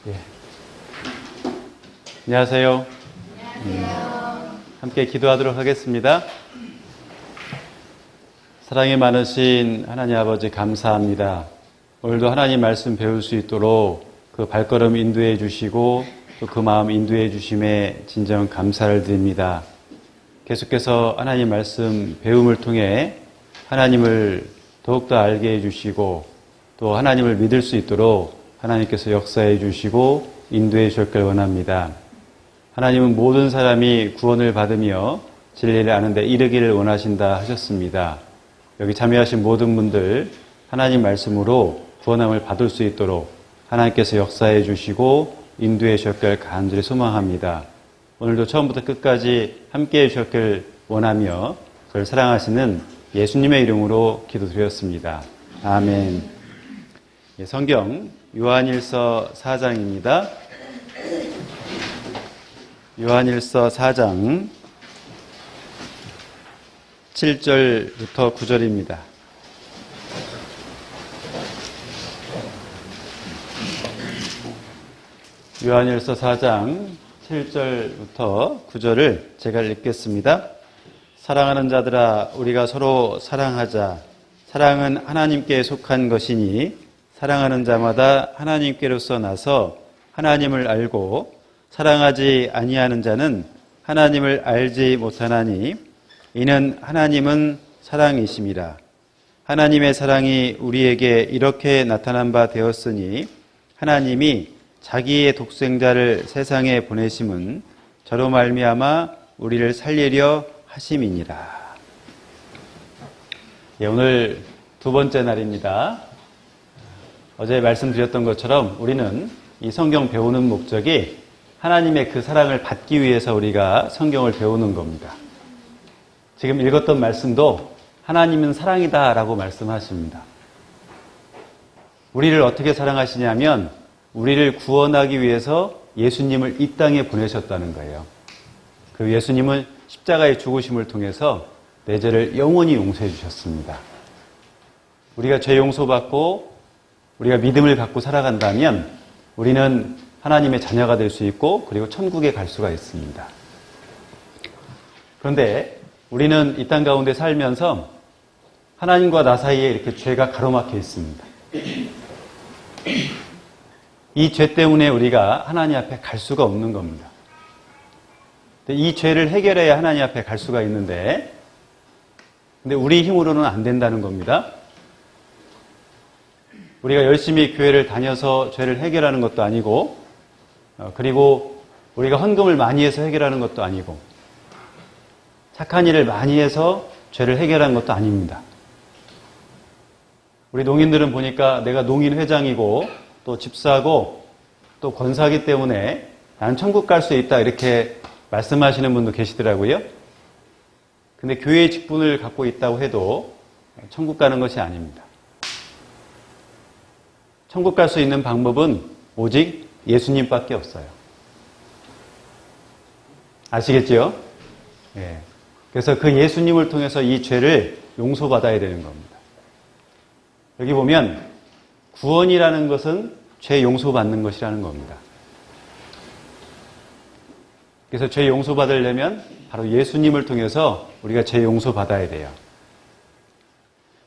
예. 안녕하세요. 함께 기도하도록 하겠습니다. 사랑이 많으신 하나님 아버지 감사합니다. 오늘도 하나님 말씀 배울 수 있도록 그 발걸음 인도해 주시고 또 그 마음 인도해 주심에 진정 감사를 드립니다. 계속해서 하나님 말씀 배움을 통해 하나님을 더욱더 알게 해주시고 또 하나님을 믿을 수 있도록 하나님께서 역사해 주시고 인도해 주셨길 원합니다. 하나님은 모든 사람이 구원을 받으며 진리를 아는 데 이르기를 원하신다 하셨습니다. 여기 참여하신 모든 분들 하나님 말씀으로 구원함을 받을 수 있도록 하나님께서 역사해 주시고 인도해 주셨길 간절히 소망합니다. 오늘도 처음부터 끝까지 함께해 주셨길 원하며 그를 사랑하시는 예수님의 이름으로 기도드렸습니다. 아멘. 성경 요한일서 4장입니다. 요한일서 4장 7절부터 9절입니다. 요한일서 4장 7절부터 9절을 제가 읽겠습니다. 사랑하는 자들아, 우리가 서로 사랑하자. 사랑은 하나님께 속한 것이니 사랑하는 자마다 하나님께로서 나서 하나님을 알고 사랑하지 아니하는 자는 하나님을 알지 못하나니 이는 하나님은 사랑이심이라. 하나님의 사랑이 우리에게 이렇게 나타난 바 되었으니 하나님이 자기의 독생자를 세상에 보내심은 저로 말미암아 우리를 살리려 하심이니라. 오늘 두 번째 날입니다. 어제 말씀드렸던 것처럼 우리는 이 성경 배우는 목적이 하나님의 그 사랑을 받기 위해서 우리가 성경을 배우는 겁니다. 지금 읽었던 말씀도 하나님은 사랑이다 라고 말씀하십니다. 우리를 어떻게 사랑하시냐면 우리를 구원하기 위해서 예수님을 이 땅에 보내셨다는 거예요. 그 예수님은 십자가의 죽으심을 통해서 내 죄를 영원히 용서해 주셨습니다. 우리가 죄 용서받고 우리가 믿음을 갖고 살아간다면 우리는 하나님의 자녀가 될 수 있고 그리고 천국에 갈 수가 있습니다. 그런데 우리는 이 땅 가운데 살면서 하나님과 나 사이에 이렇게 죄가 가로막혀 있습니다. 이 죄 때문에 우리가 하나님 앞에 갈 수가 없는 겁니다. 이 죄를 해결해야 하나님 앞에 갈 수가 있는데 근데 우리 힘으로는 안 된다는 겁니다. 우리가 열심히 교회를 다녀서 죄를 해결하는 것도 아니고 그리고 우리가 헌금을 많이 해서 해결하는 것도 아니고 착한 일을 많이 해서 죄를 해결하는 것도 아닙니다. 우리 농인들은 보니까 내가 농인 회장이고 또 집사고 또 권사기 때문에 나는 천국 갈 수 있다 이렇게 말씀하시는 분도 계시더라고요. 근데 교회의 직분을 갖고 있다고 해도 천국 가는 것이 아닙니다. 천국 갈 수 있는 방법은 오직 예수님밖에 없어요. 아시겠죠? 예. 그래서 그 예수님을 통해서 이 죄를 용서받아야 되는 겁니다. 여기 보면 구원이라는 것은 죄 용서받는 것이라는 겁니다. 그래서 죄 용서받으려면 바로 예수님을 통해서 우리가 죄 용서받아야 돼요.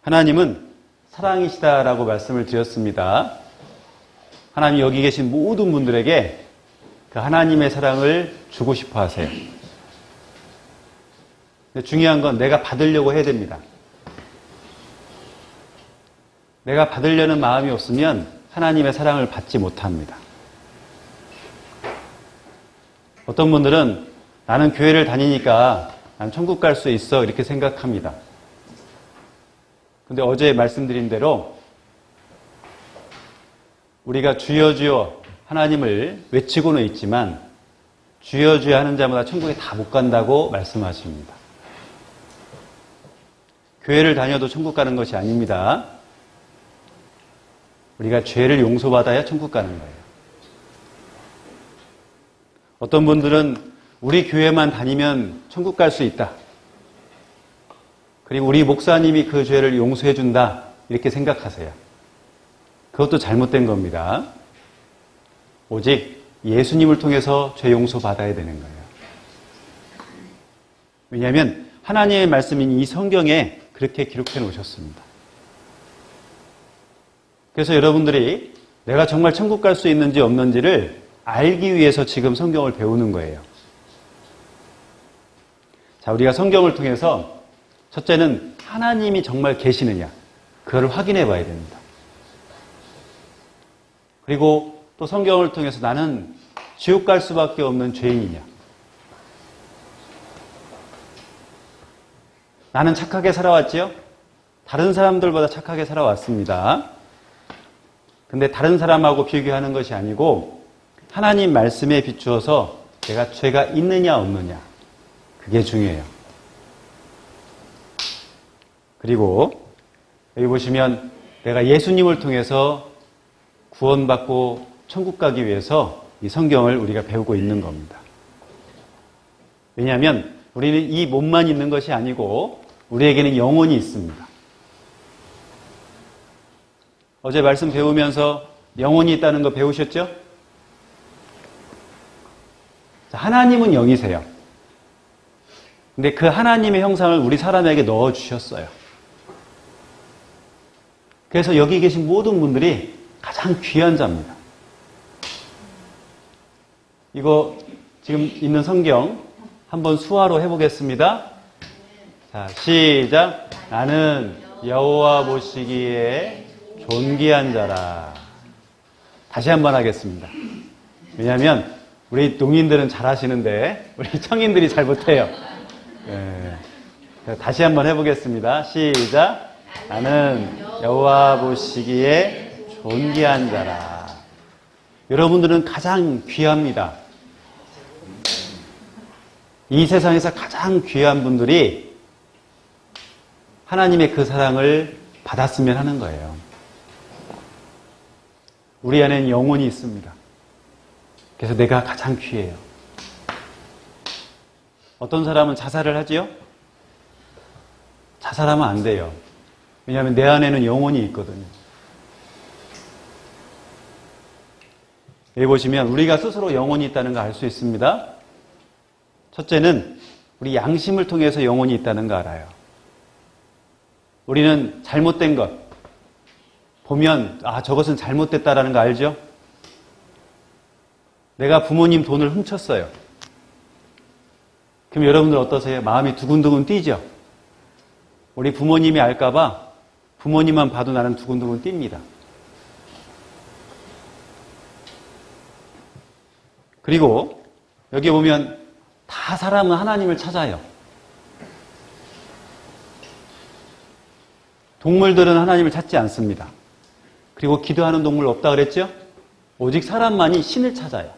하나님은 사랑이시다라고 말씀을 드렸습니다. 하나님 여기 계신 모든 분들에게 그 하나님의 사랑을 주고 싶어 하세요. 근데 중요한 건 내가 받으려고 해야 됩니다. 내가 받으려는 마음이 없으면 하나님의 사랑을 받지 못합니다. 어떤 분들은 나는 교회를 다니니까 난 천국 갈 수 있어 이렇게 생각합니다. 근데 어제 말씀드린 대로 우리가 주여 주여 하나님을 외치고는 있지만 주여 주여 하는 자마다 천국에 다 못 간다고 말씀하십니다. 교회를 다녀도 천국 가는 것이 아닙니다. 우리가 죄를 용서받아야 천국 가는 거예요. 어떤 분들은 우리 교회만 다니면 천국 갈 수 있다. 그리고 우리 목사님이 그 죄를 용서해 준다. 이렇게 생각하세요. 그것도 잘못된 겁니다. 오직 예수님을 통해서 죄 용서 받아야 되는 거예요. 왜냐하면 하나님의 말씀인 이 성경에 그렇게 기록해 놓으셨습니다. 그래서 여러분들이 내가 정말 천국 갈 수 있는지 없는지를 알기 위해서 지금 성경을 배우는 거예요. 자, 우리가 성경을 통해서 첫째는 하나님이 정말 계시느냐, 그걸 확인해 봐야 됩니다. 그리고 또 성경을 통해서 나는 지옥 갈 수밖에 없는 죄인이냐, 나는 착하게 살아왔지요? 다른 사람들보다 착하게 살아왔습니다. 근데 다른 사람하고 비교하는 것이 아니고 하나님 말씀에 비추어서 내가 죄가 있느냐 없느냐, 그게 중요해요. 그리고 여기 보시면 내가 예수님을 통해서 구원받고 천국 가기 위해서 이 성경을 우리가 배우고 있는 겁니다. 왜냐하면 우리는 이 몸만 있는 것이 아니고 우리에게는 영혼이 있습니다. 어제 말씀 배우면서 영혼이 있다는 거 배우셨죠? 하나님은 영이세요. 근데 그 하나님의 형상을 우리 사람에게 넣어주셨어요. 그래서 여기 계신 모든 분들이 가장 귀한 자입니다. 이거 지금 있는 성경 한번 수화로 해보겠습니다. 자, 시작. 나는 여호와 보시기에 존귀한 자라. 다시 한번 하겠습니다. 왜냐하면 우리 농인들은 잘 하시는데 우리 청인들이 잘 못해요. 네. 다시 한번 해보겠습니다. 시작. 나는 여호와 보시기에 존귀한 자라. 여러분들은 가장 귀합니다. 이 세상에서 가장 귀한 분들이 하나님의 그 사랑을 받았으면 하는 거예요. 우리 안에는 영혼이 있습니다. 그래서 내가 가장 귀해요. 어떤 사람은 자살을 하지요? 자살하면 안 돼요. 왜냐하면 내 안에는 영혼이 있거든요. 여기 보시면 우리가 스스로 영혼이 있다는 거 알 수 있습니다. 첫째는 우리 양심을 통해서 영혼이 있다는 거 알아요. 우리는 잘못된 것 보면 저것은 잘못됐다라는 거 알죠? 내가 부모님 돈을 훔쳤어요. 그럼 여러분들 어떠세요? 마음이 두근두근 뛰죠? 우리 부모님이 알까봐 부모님만 봐도 나는 두근두근 뜁니다. 그리고 여기 보면 다 사람은 하나님을 찾아요. 동물들은 하나님을 찾지 않습니다. 그리고 기도하는 동물 없다 그랬죠? 오직 사람만이 신을 찾아요.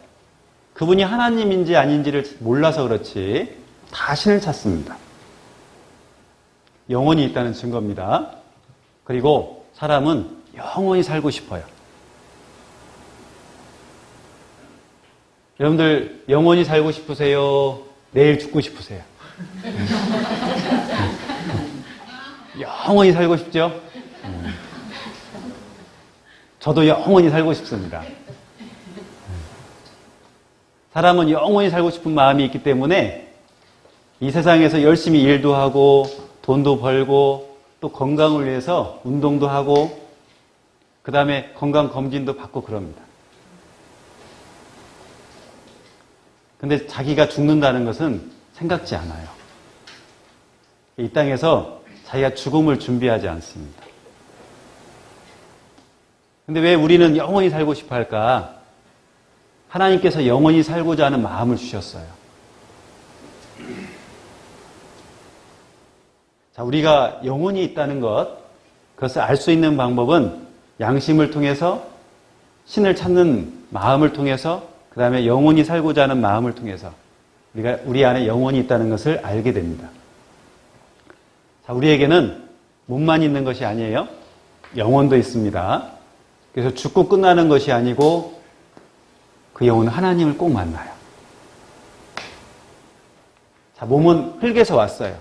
그분이 하나님인지 아닌지를 몰라서 그렇지 다 신을 찾습니다. 영혼이 있다는 증거입니다. 그리고 사람은 영원히 살고 싶어요. 여러분들 영원히 살고 싶으세요? 내일 죽고 싶으세요? 영원히 살고 싶죠? 저도 영원히 살고 싶습니다. 사람은 영원히 살고 싶은 마음이 있기 때문에 이 세상에서 열심히 일도 하고 돈도 벌고 또 건강을 위해서 운동도 하고 그 다음에 건강검진도 받고 그럽니다. 근데 자기가 죽는다는 것은 생각지 않아요. 이 땅에서 자기가 죽음을 준비하지 않습니다. 근데 왜 우리는 영원히 살고 싶어 할까? 하나님께서 영원히 살고자 하는 마음을 주셨어요. 자, 우리가 영혼이 있다는 것, 그것을 알 수 있는 방법은 양심을 통해서, 신을 찾는 마음을 통해서, 그 다음에 영혼이 살고자 하는 마음을 통해서 우리 안에 영혼이 있다는 것을 알게 됩니다. 자, 우리에게는 몸만 있는 것이 아니에요. 영혼도 있습니다. 그래서 죽고 끝나는 것이 아니고 그 영혼은 하나님을 꼭 만나요. 자, 몸은 흙에서 왔어요.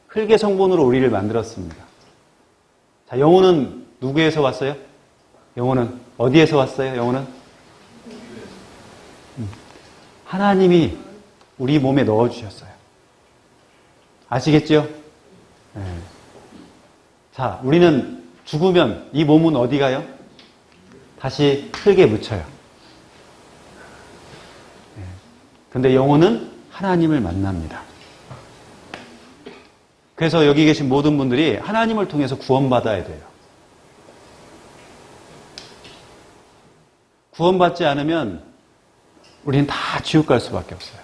흙의 성분으로 우리를 만들었습니다. 자, 영혼은 누구에서 왔어요? 영혼은 어디에서 왔어요? 영혼은? 하나님이 우리 몸에 넣어주셨어요. 아시겠죠? 네. 자, 우리는 죽으면 이 몸은 어디 가요? 다시 흙에 묻혀요. 네. 근데 영혼은 하나님을 만납니다. 그래서 여기 계신 모든 분들이 하나님을 통해서 구원받아야 돼요. 구원받지 않으면 우리는 다 지옥 갈 수밖에 없어요.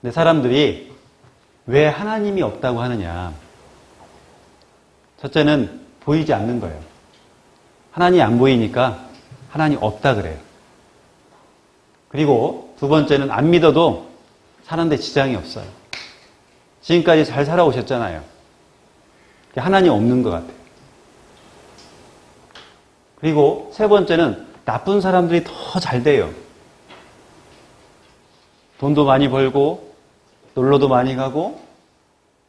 근데 사람들이 왜 하나님이 없다고 하느냐? 첫째는 보이지 않는 거예요. 하나님이 안 보이니까 하나님 없다 그래요. 그리고 두 번째는 안 믿어도 사는데 지장이 없어요. 지금까지 잘 살아오셨잖아요. 하나님 없는 것 같아요. 그리고 세 번째는 나쁜 사람들이 더 잘 돼요. 돈도 많이 벌고 놀러도 많이 가고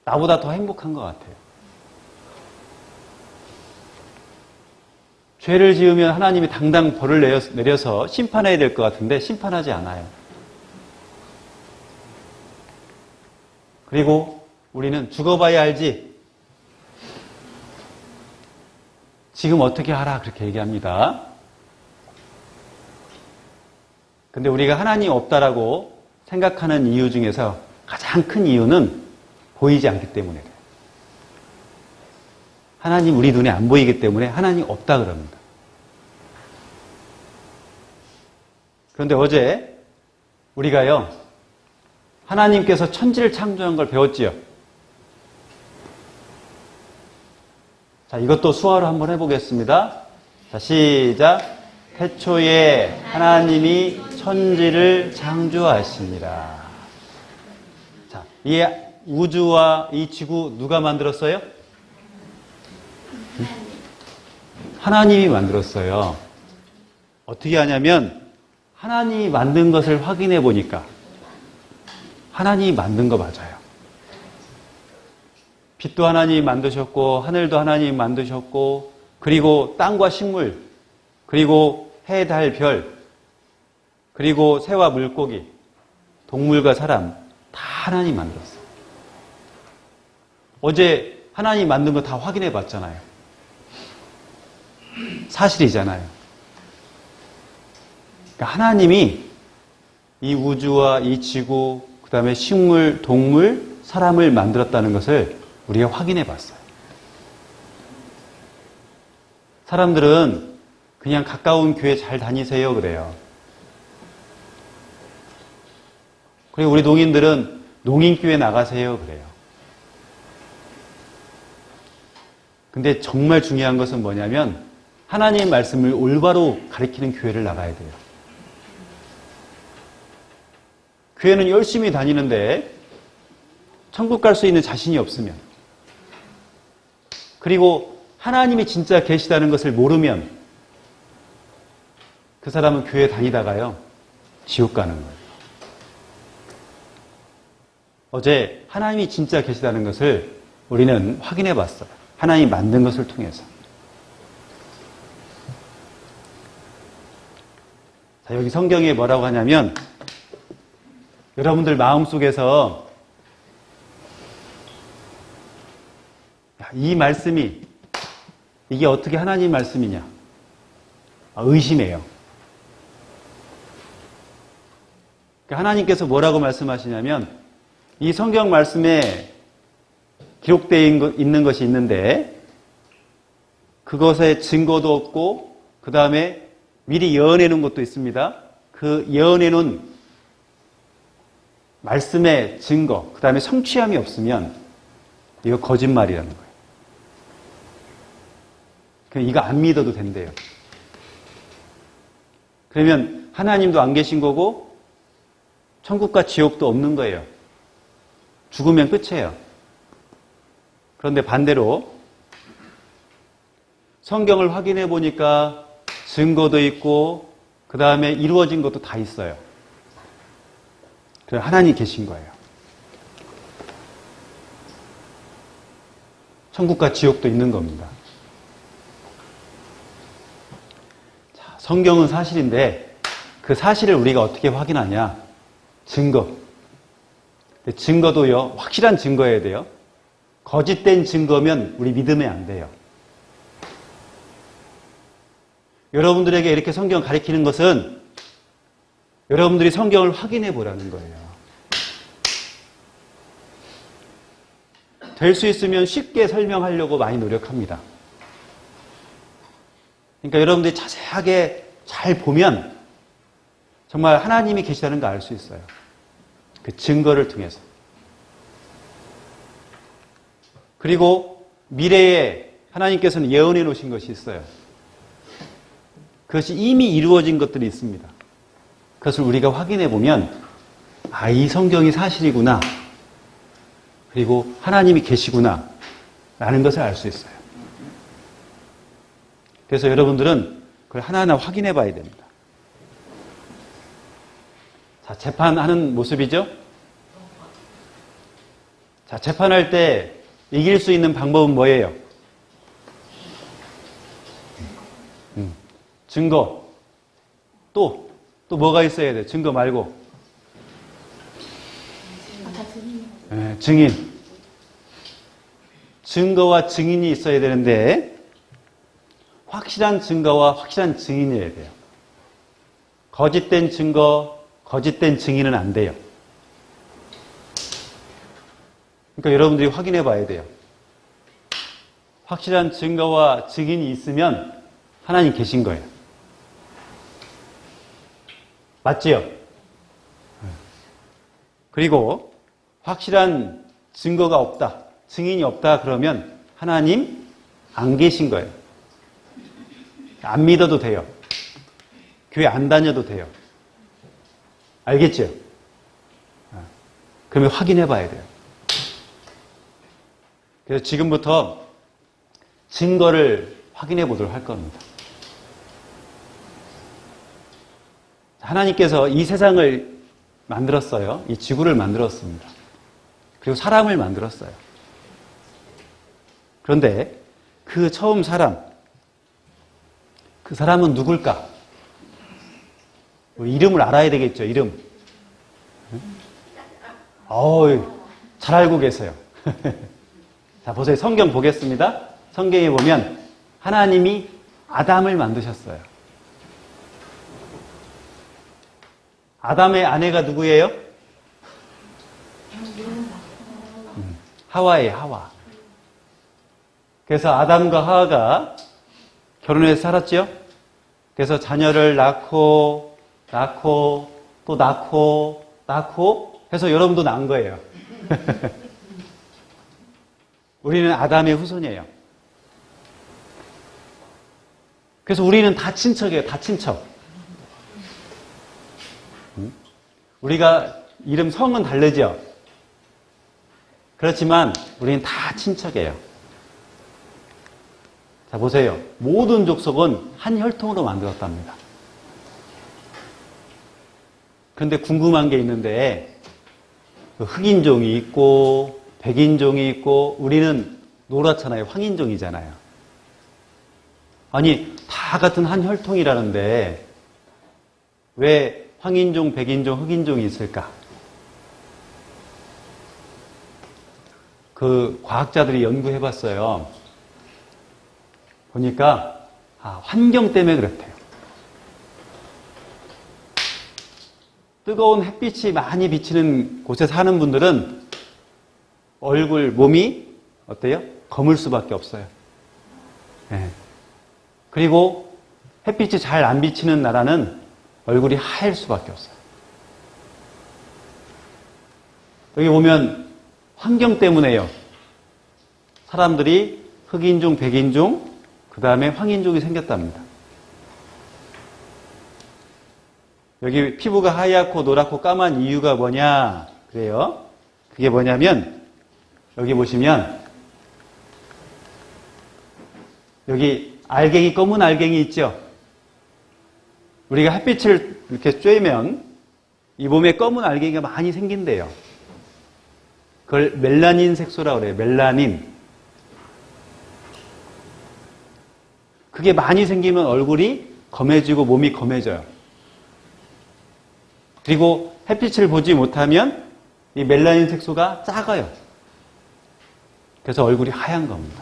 나보다 더 행복한 것 같아요. 죄를 지으면 하나님이 당당 벌을 내려서 심판해야 될 것 같은데 심판하지 않아요. 그리고 우리는 죽어봐야 알지. 지금 어떻게 하라 그렇게 얘기합니다. 근데 우리가 하나님 없다라고 생각하는 이유 중에서 가장 큰 이유는 보이지 않기 때문에 그래요. 하나님 우리 눈에 안 보이기 때문에 하나님 없다 그럽니다. 그런데 어제 우리가요, 하나님께서 천지를 창조한 걸 배웠지요. 자, 이것도 수화로 한번 해보겠습니다. 자, 시작. 태초에 하나님이 천지를 창조하십니다. 자, 이 우주와 이 지구 누가 만들었어요? 하나님이 만들었어요. 어떻게 하냐면 하나님이 만든 것을 확인해 보니까 하나님이 만든 거 맞아요. 빛도 하나님이 만드셨고 하늘도 하나님이 만드셨고 그리고 땅과 식물 그리고 해, 달, 별 그리고 새와 물고기 동물과 사람 다 하나님이 만들었어요. 어제 하나님이 만든 거 다 확인해 봤잖아요. 사실이잖아요. 그러니까 하나님이 이 우주와 이 지구 그 다음에 식물, 동물, 사람을 만들었다는 것을 우리가 확인해 봤어요. 사람들은 그냥 가까운 교회 잘 다니세요 그래요. 그리고 우리 농인들은 농인교회 나가세요 그래요. 근데 정말 중요한 것은 뭐냐면 하나님의 말씀을 올바로 가르치는 교회를 나가야 돼요. 교회는 열심히 다니는데 천국 갈 수 있는 자신이 없으면 그리고 하나님이 진짜 계시다는 것을 모르면 그 사람은 교회 다니다가요 지옥 가는 거예요. 어제 하나님이 진짜 계시다는 것을 우리는 확인해 봤어요. 하나님이 만든 것을 통해서. 자, 여기 성경에 뭐라고 하냐면 여러분들 마음속에서 이 말씀이 이게 어떻게 하나님 말씀이냐 의심해요. 하나님께서 뭐라고 말씀하시냐면 이 성경 말씀에 기록되어 있는 것이 있는데 그것에 증거도 없고 그 다음에 미리 예언해 놓은 것도 있습니다. 그 예언해 놓은 말씀의 증거 그 다음에 성취함이 없으면 이거 거짓말이라는 거예요. 이거 안 믿어도 된대요. 그러면 하나님도 안 계신 거고 천국과 지옥도 없는 거예요. 죽으면 끝이에요. 그런데 반대로 성경을 확인해 보니까 증거도 있고 그 다음에 이루어진 것도 다 있어요. 그래서 하나님 계신 거예요. 천국과 지옥도 있는 겁니다. 자, 성경은 사실인데 그 사실을 우리가 어떻게 확인하냐? 증거. 증거도요, 확실한 증거여야 돼요. 거짓된 증거면 우리 믿으면 안 돼요. 여러분들에게 이렇게 성경 가르치는 것은 여러분들이 성경을 확인해 보라는 거예요. 될 수 있으면 쉽게 설명하려고 많이 노력합니다. 그러니까 여러분들이 자세하게 잘 보면 정말 하나님이 계시다는 걸 알 수 있어요. 그 증거를 통해서. 그리고 미래에 하나님께서는 예언해 놓으신 것이 있어요. 그것이 이미 이루어진 것들이 있습니다. 그것을 우리가 확인해 보면 아, 이 성경이 사실이구나. 그리고 하나님이 계시구나. 라는 것을 알 수 있어요. 그래서 여러분들은 그걸 하나하나 확인해 봐야 됩니다. 자, 재판하는 모습이죠? 자, 재판할 때 이길 수 있는 방법은 뭐예요? 증거. 또 뭐가 있어야 돼? 증거 말고. 네, 증인. 증거와 증인이 있어야 되는데 확실한 증거와 확실한 증인이어야 돼요. 거짓된 증거, 거짓된 증인은 안 돼요. 그러니까 여러분들이 확인해 봐야 돼요. 확실한 증거와 증인이 있으면 하나님 계신 거예요. 맞지요? 그리고 확실한 증거가 없다, 증인이 없다 그러면 하나님 안 계신 거예요. 안 믿어도 돼요. 교회 안 다녀도 돼요. 알겠죠? 그러면 확인해 봐야 돼요. 그래서 지금부터 증거를 확인해 보도록 할 겁니다. 하나님께서 이 세상을 만들었어요. 이 지구를 만들었습니다. 그리고 사람을 만들었어요. 그런데 그 처음 사람, 그 사람은 누굴까? 이름을 알아야 되겠죠, 이름. 잘 알고 계세요. 자, 보세요. 성경 보겠습니다. 성경에 보면 하나님이 아담을 만드셨어요. 아담의 아내가 누구예요? 하와예요, 하와. 그래서 아담과 하와가 결혼해서 살았죠? 그래서 자녀를 낳고 또 낳고 해서 여러분도 낳은 거예요. 우리는 아담의 후손이에요. 그래서 우리는 다 친척이에요. 다 친척. 우리가 이름 성은 다르죠. 그렇지만 우리는 다 친척이에요. 자, 보세요. 모든 족속은 한 혈통으로 만들었답니다. 그런데 궁금한 게 있는데 흑인종이 있고 백인종이 있고 우리는 노랗잖아요. 황인종이잖아요. 아니 다 같은 한 혈통이라는데 왜 황인종, 백인종, 흑인종이 있을까? 그 과학자들이 연구해봤어요. 보니까 환경 때문에 그렇대요. 뜨거운 햇빛이 많이 비치는 곳에 사는 분들은 얼굴, 몸이 어때요? 검을 수밖에 없어요. 네. 그리고 햇빛이 잘 안 비치는 나라는 얼굴이 하얄 수밖에 없어요. 여기 보면 환경 때문에요. 사람들이 흑인종, 백인종, 그 다음에 황인종이 생겼답니다. 여기 피부가 하얗고 노랗고 까만 이유가 뭐냐? 그래요. 그게 뭐냐면 여기 보시면 여기 알갱이, 검은 알갱이 있죠? 우리가 햇빛을 이렇게 쬐면 이 몸에 검은 알갱이가 많이 생긴대요. 그걸 멜라닌 색소라고 그래요. 멜라닌. 그게 많이 생기면 얼굴이 검해지고 몸이 검해져요. 그리고 햇빛을 보지 못하면 이 멜라닌 색소가 작아요. 그래서 얼굴이 하얀 겁니다.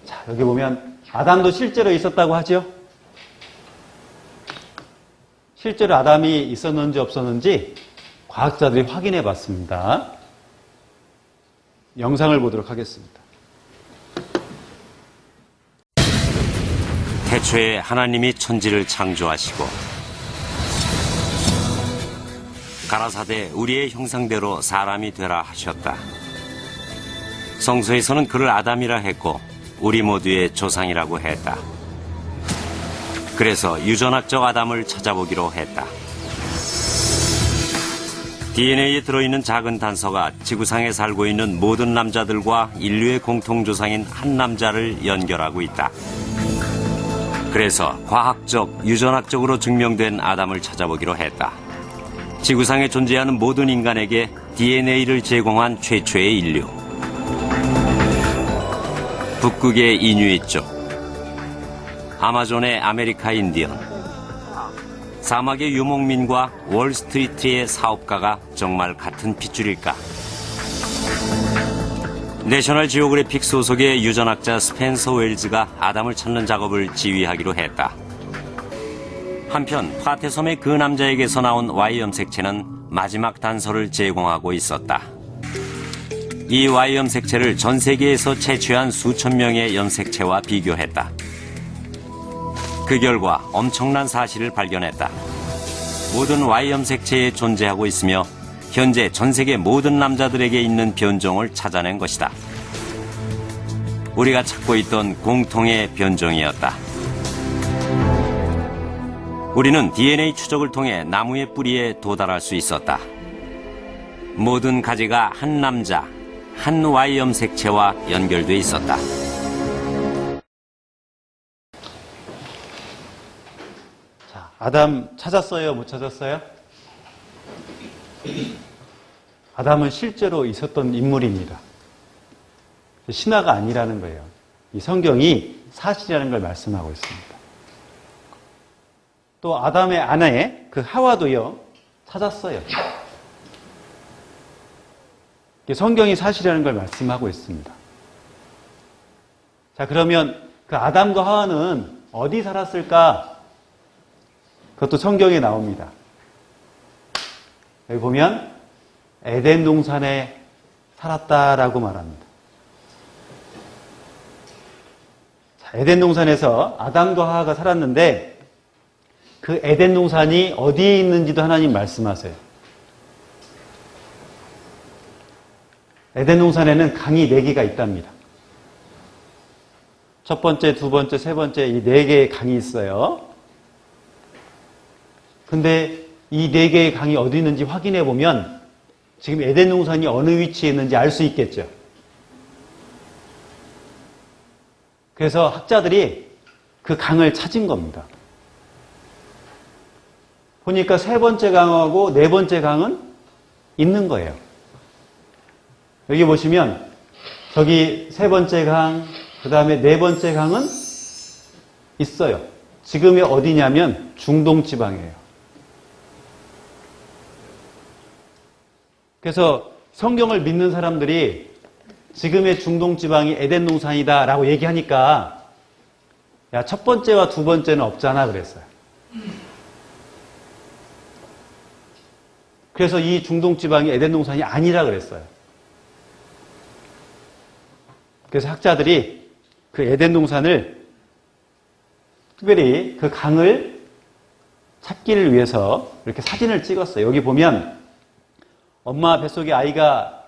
자, 여기 보면 아담도 실제로 있었다고 하죠? 실제로 아담이 있었는지 없었는지 과학자들이 확인해 봤습니다. 영상을 보도록 하겠습니다. 태초에 하나님이 천지를 창조하시고 가라사대 우리의 형상대로 사람이 되라 하셨다. 성서에서는 그를 아담이라 했고 우리 모두의 조상이라고 했다. 그래서 유전학적 아담을 찾아보기로 했다. DNA에 들어있는 작은 단서가 지구상에 살고 있는 모든 남자들과 인류의 공통조상인 한 남자를 연결하고 있다. 그래서 과학적, 유전학적으로 증명된 아담을 찾아보기로 했다. 지구상에 존재하는 모든 인간에게 DNA를 제공한 최초의 인류. 북극의 이누이족, 아마존의 아메리카 인디언, 사막의 유목민과 월스트리트의 사업가가 정말 같은 핏줄일까? 내셔널 지오그래픽 소속의 유전학자 스펜서 웰즈가 아담을 찾는 작업을 지휘하기로 했다. 한편 파테섬의 그 남자에게서 나온 Y 염색체는 마지막 단서를 제공하고 있었다. 이 Y 염색체를 전 세계에서 채취한 수천 명의 염색체와 비교했다. 그 결과 엄청난 사실을 발견했다. 모든 Y 염색체에 존재하고 있으며 현재 전 세계 모든 남자들에게 있는 변종을 찾아낸 것이다. 우리가 찾고 있던 공통의 변종이었다. 우리는 DNA 추적을 통해 나무의 뿌리에 도달할 수 있었다. 모든 가지가 한 남자, 한 Y 염색체와 연결돼 있었다. 자, 아담 찾았어요? 못 찾았어요? 아담은 실제로 있었던 인물입니다. 신화가 아니라는 거예요. 이 성경이 사실이라는 걸 말씀하고 있습니다. 또 아담의 아내 그 하와도요 찾았어요. 성경이 사실이라는 걸 말씀하고 있습니다. 자, 그러면 그 아담과 하와는 어디 살았을까? 그것도 성경에 나옵니다. 여기 보면 에덴 동산에 살았다라고 말합니다. 자, 에덴 동산에서 아담과 하와가 살았는데 그 에덴 동산이 어디에 있는지도 하나님 말씀하세요. 에덴 동산에는 강이 4개가 있답니다. 첫 번째, 두 번째, 세 번째 이 4개의 강이 있어요. 근데 이 4개의 강이 어디 있는지 확인해 보면 지금 에덴 동산이 어느 위치에 있는지 알 수 있겠죠. 그래서 학자들이 그 강을 찾은 겁니다. 보니까 세 번째 강하고 네 번째 강은 있는 거예요. 여기 보시면 저기 세 번째 강, 그 다음에 네 번째 강은 있어요. 지금이 어디냐면 중동 지방이에요. 그래서 성경을 믿는 사람들이 지금의 중동 지방이 에덴 동산이다 라고 얘기하니까 야, 첫 번째와 두 번째는 없잖아 그랬어요. 그래서 이 중동 지방이 에덴 동산이 아니라 그랬어요. 그래서 학자들이 그 에덴 동산을 특별히 그 강을 찾기를 위해서 이렇게 사진을 찍었어요. 여기 보면 엄마 뱃속에 아이가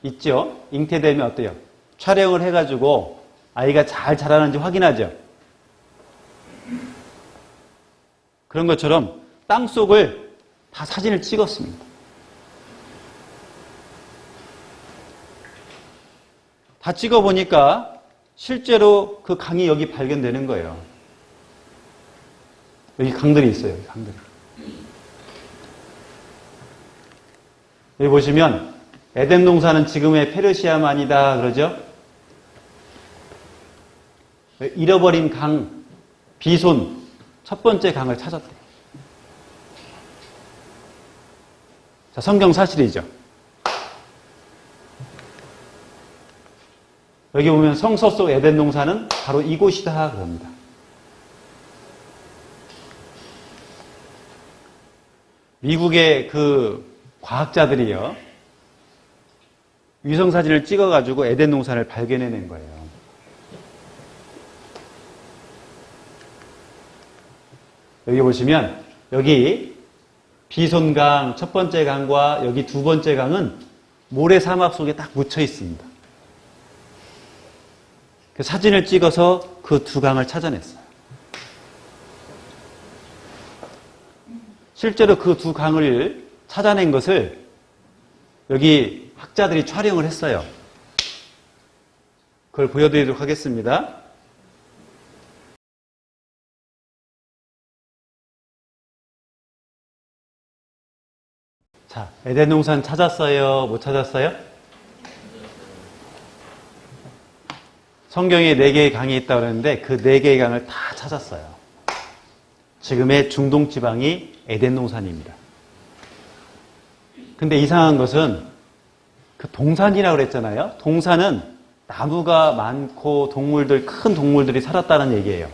있죠? 잉태되면 어때요? 촬영을 해가지고 아이가 잘 자라는지 확인하죠? 그런 것처럼 땅속을 다 사진을 찍었습니다. 다 찍어보니까 실제로 그 강이 여기 발견되는 거예요. 여기 강들이 있어요. 여기 강들이. 여기 보시면 에덴 동산은 지금의 페르시아만이다 그러죠? 잃어버린 강, 비손, 첫 번째 강을 찾았대요. 자, 성경 사실이죠. 여기 보면 성서 속 에덴 동산은 바로 이곳이다 그럽니다. 미국의 그 과학자들이요, 위성사진을 찍어가지고 에덴 동산을 발견해낸 거예요. 여기 보시면, 여기 비손강 첫 번째 강과 여기 두 번째 강은 모래 사막 속에 딱 묻혀 있습니다. 그 사진을 찍어서 그 두 강을 찾아냈어요. 실제로 그 두 강을 찾아낸 것을 여기 학자들이 촬영을 했어요. 그걸 보여드리도록 하겠습니다. 자, 에덴 동산 찾았어요? 못 찾았어요? 성경에 4개의 강이 있다고 그러는데 그 4개의 강을 다 찾았어요. 지금의 중동 지방이 에덴 동산입니다. 근데 이상한 것은 그 동산이라고 그랬잖아요. 동산은 나무가 많고 동물들, 큰 동물들이 살았다는 얘기예요.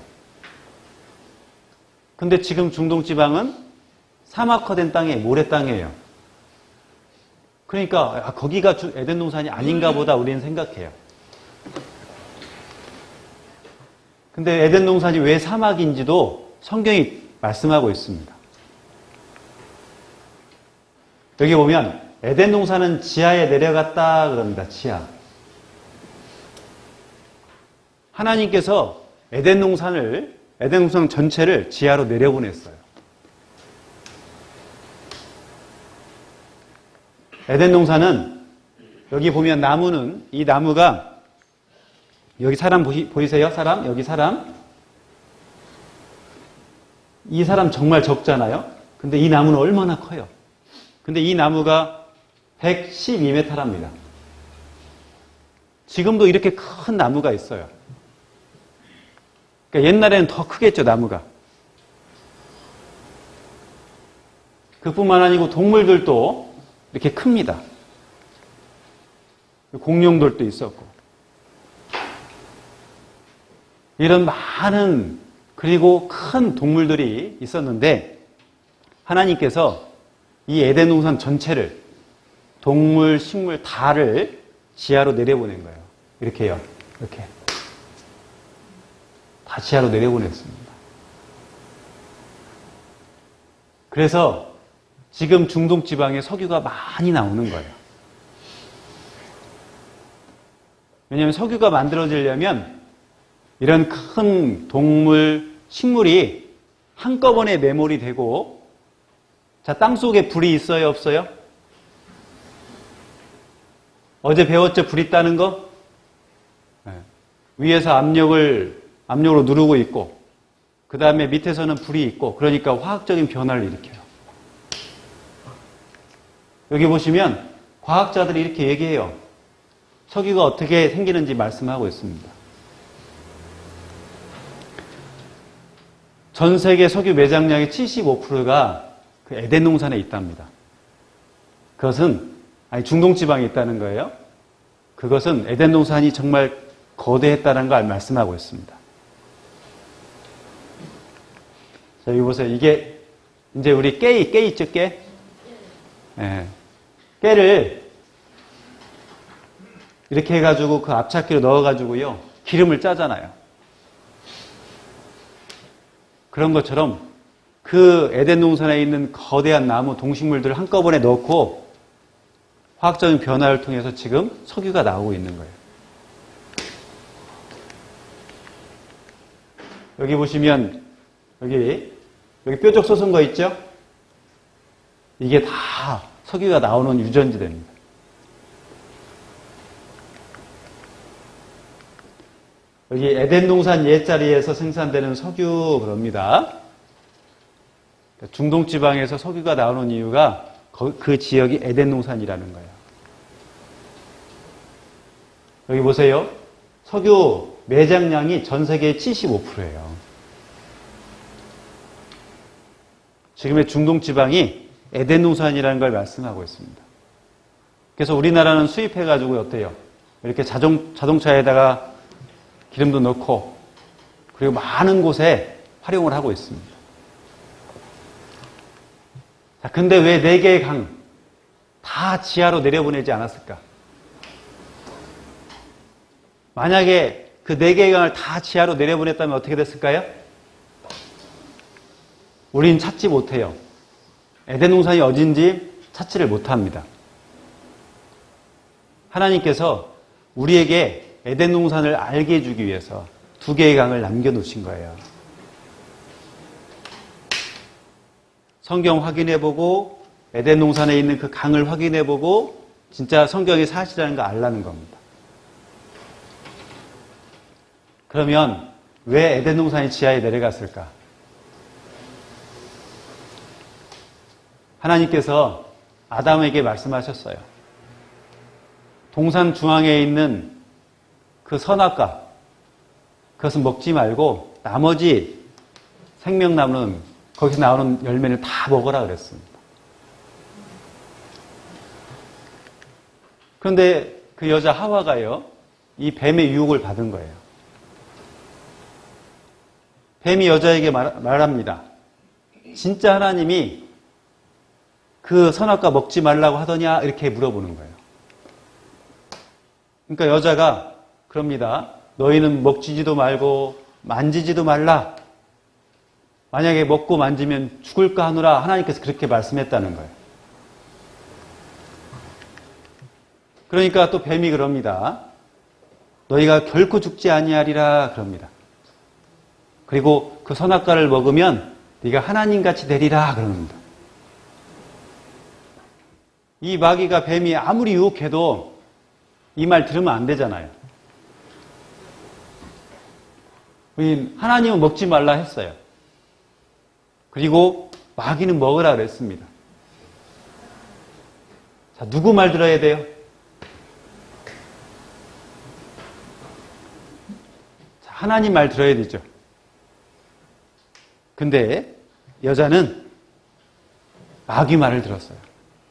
근데 지금 중동 지방은 사막화된 땅에 모래 땅이에요. 그러니까 거기가 에덴 동산이 아닌가 보다 우리는 생각해요. 근데 에덴 동산이 왜 사막인지도 성경이 말씀하고 있습니다. 여기 보면 에덴 동산은 지하에 내려갔다 그럽니다. 지하. 하나님께서 에덴 동산 전체를 지하로 내려보냈어요. 에덴 동산은 여기 보면 나무는, 이 나무가, 여기 사람 보이세요? 사람? 여기 사람? 이 사람 정말 적잖아요? 근데 이 나무는 얼마나 커요? 근데 이 나무가 112m랍니다. 지금도 이렇게 큰 나무가 있어요. 그러니까 옛날에는 더 크겠죠, 나무가. 그뿐만 아니고 동물들도 이렇게 큽니다. 공룡들도 있었고. 이런 많은, 그리고 큰 동물들이 있었는데 하나님께서 이 에덴 동산 전체를, 동물, 식물 다를 지하로 내려보낸 거예요. 이렇게요. 이렇게. 다 지하로 내려보냈습니다. 그래서 지금 중동 지방에 석유가 많이 나오는 거예요. 왜냐하면 석유가 만들어지려면 이런 큰 동물, 식물이 한꺼번에 매몰이 되고, 자, 땅속에 불이 있어요, 없어요? 어제 배웠죠? 불 있다는 거? 네. 위에서 압력으로 누르고 있고, 그 다음에 밑에서는 불이 있고, 그러니까 화학적인 변화를 일으켜요. 여기 보시면 과학자들이 이렇게 얘기해요. 석유가 어떻게 생기는지 말씀하고 있습니다. 전 세계 석유 매장량의 75%가 그 에덴 동산에 있답니다. 그것은, 중동 지방에 있다는 거예요. 그것은 에덴 동산이 정말 거대했다는 걸 말씀하고 있습니다. 자, 여기 보세요. 이게, 이제 우리 깨 있죠, 깨? 예. 깨를 이렇게 해가지고 그 압착기로 넣어가지고요, 기름을 짜잖아요. 그런 것처럼 그 에덴 동산에 있는 거대한 나무, 동식물들을 한꺼번에 넣고 화학적인 변화를 통해서 지금 석유가 나오고 있는 거예요. 여기 보시면 여기 뾰족 솟은 거 있죠? 이게 다 석유가 나오는 유전지들입니다. 여기 에덴 동산 옛자리에서 생산되는 석유 그럽니다. 중동 지방에서 석유가 나오는 이유가 그 지역이 에덴 동산이라는 거예요. 여기 보세요. 석유 매장량이 전 세계의 75%예요. 지금의 중동 지방이 에덴 동산이라는 걸 말씀하고 있습니다. 그래서 우리나라는 수입해가지고 어때요? 이렇게 자동차에다가 기름도 넣고 그리고 많은 곳에 활용을 하고 있습니다. 자, 근데 왜 4개의 강 다 지하로 내려보내지 않았을까? 만약에 그 4개의 강을 다 지하로 내려보냈다면 어떻게 됐을까요? 우리는 찾지 못해요. 에덴 동산이 어딘지 찾지를 못합니다. 하나님께서 우리에게 에덴 동산을 알게 해주기 위해서 2개의 강을 남겨놓으신 거예요. 성경 확인해보고 에덴 동산에 있는 그 강을 확인해보고 진짜 성경이 사실이라는 거 알라는 겁니다. 그러면 왜 에덴 동산이 지하에 내려갔을까? 하나님께서 아담에게 말씀하셨어요. 동산 중앙에 있는 그 선악과 그것은 먹지 말고 나머지 생명나무는 거기서 나오는 열매를 다 먹으라 그랬습니다. 그런데 그 여자 하와가요, 이 뱀의 유혹을 받은 거예요. 뱀이 여자에게 말합니다. 진짜 하나님이 그 선악과 먹지 말라고 하더냐? 이렇게 물어보는 거예요. 그러니까 여자가 그럽니다. 너희는 먹지도 말고 만지지도 말라. 만약에 먹고 만지면 죽을까 하노라. 하나님께서 그렇게 말씀했다는 거예요. 그러니까 또 뱀이 그럽니다. 너희가 결코 죽지 아니하리라 그럽니다. 그리고 그 선악과를 먹으면 네가 하나님같이 되리라 그럽니다. 이 마귀가 뱀이 아무리 유혹해도 이 말 들으면 안 되잖아요. 우린 하나님은 먹지 말라 했어요. 그리고 마귀는 먹으라 그랬습니다. 자, 누구 말 들어야 돼요? 자, 하나님 말 들어야 되죠. 근데 여자는 마귀 말을 들었어요.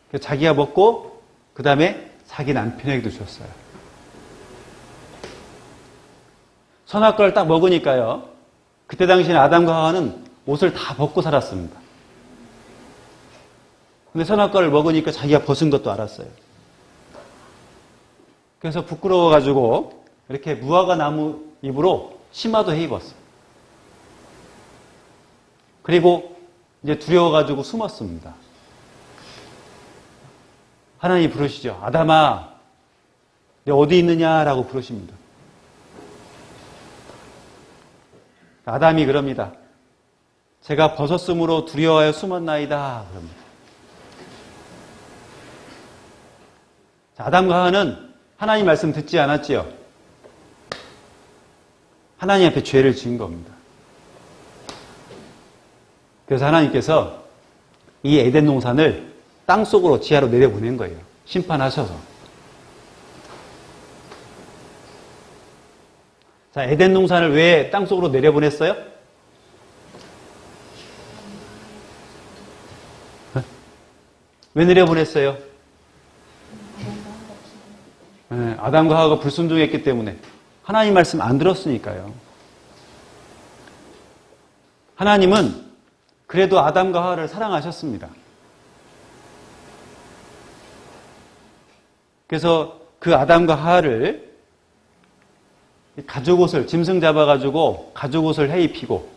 그래서 자기가 먹고 그 다음에 자기 남편에게도 줬어요. 선악과를 딱 먹으니까요. 그때 당시에 아담과 하와는 옷을 다 벗고 살았습니다. 근데 선악과를 먹으니까 자기가 벗은 것도 알았어요. 그래서 부끄러워가지고 이렇게 무화과 나무 잎으로 치마도 해 입었어요. 그리고 이제 두려워가지고 숨었습니다. 하나님이 부르시죠. 아담아, 너 어디 있느냐라고 부르십니다. 아담이 그럽니다. 제가 벗었으므로 두려워하여 숨었나이다. 그럽니다. 자, 아담과 하와는 하나님 말씀 듣지 않았지요. 하나님 앞에 죄를 지은 겁니다. 그래서 하나님께서 이 에덴 동산을 땅속으로 지하로 내려보낸 거예요. 심판하셔서. 자, 에덴 동산을 왜 땅속으로 내려보냈어요? 왜 내려보냈어요? 아담과 하와가 불순종했기 때문에 하나님 말씀 안 들었으니까요. 하나님은 그래도 아담과 하와를 사랑하셨습니다. 그래서 그 아담과 하와를 가죽옷을 짐승 잡아가지고 가죽옷을 해 입히고,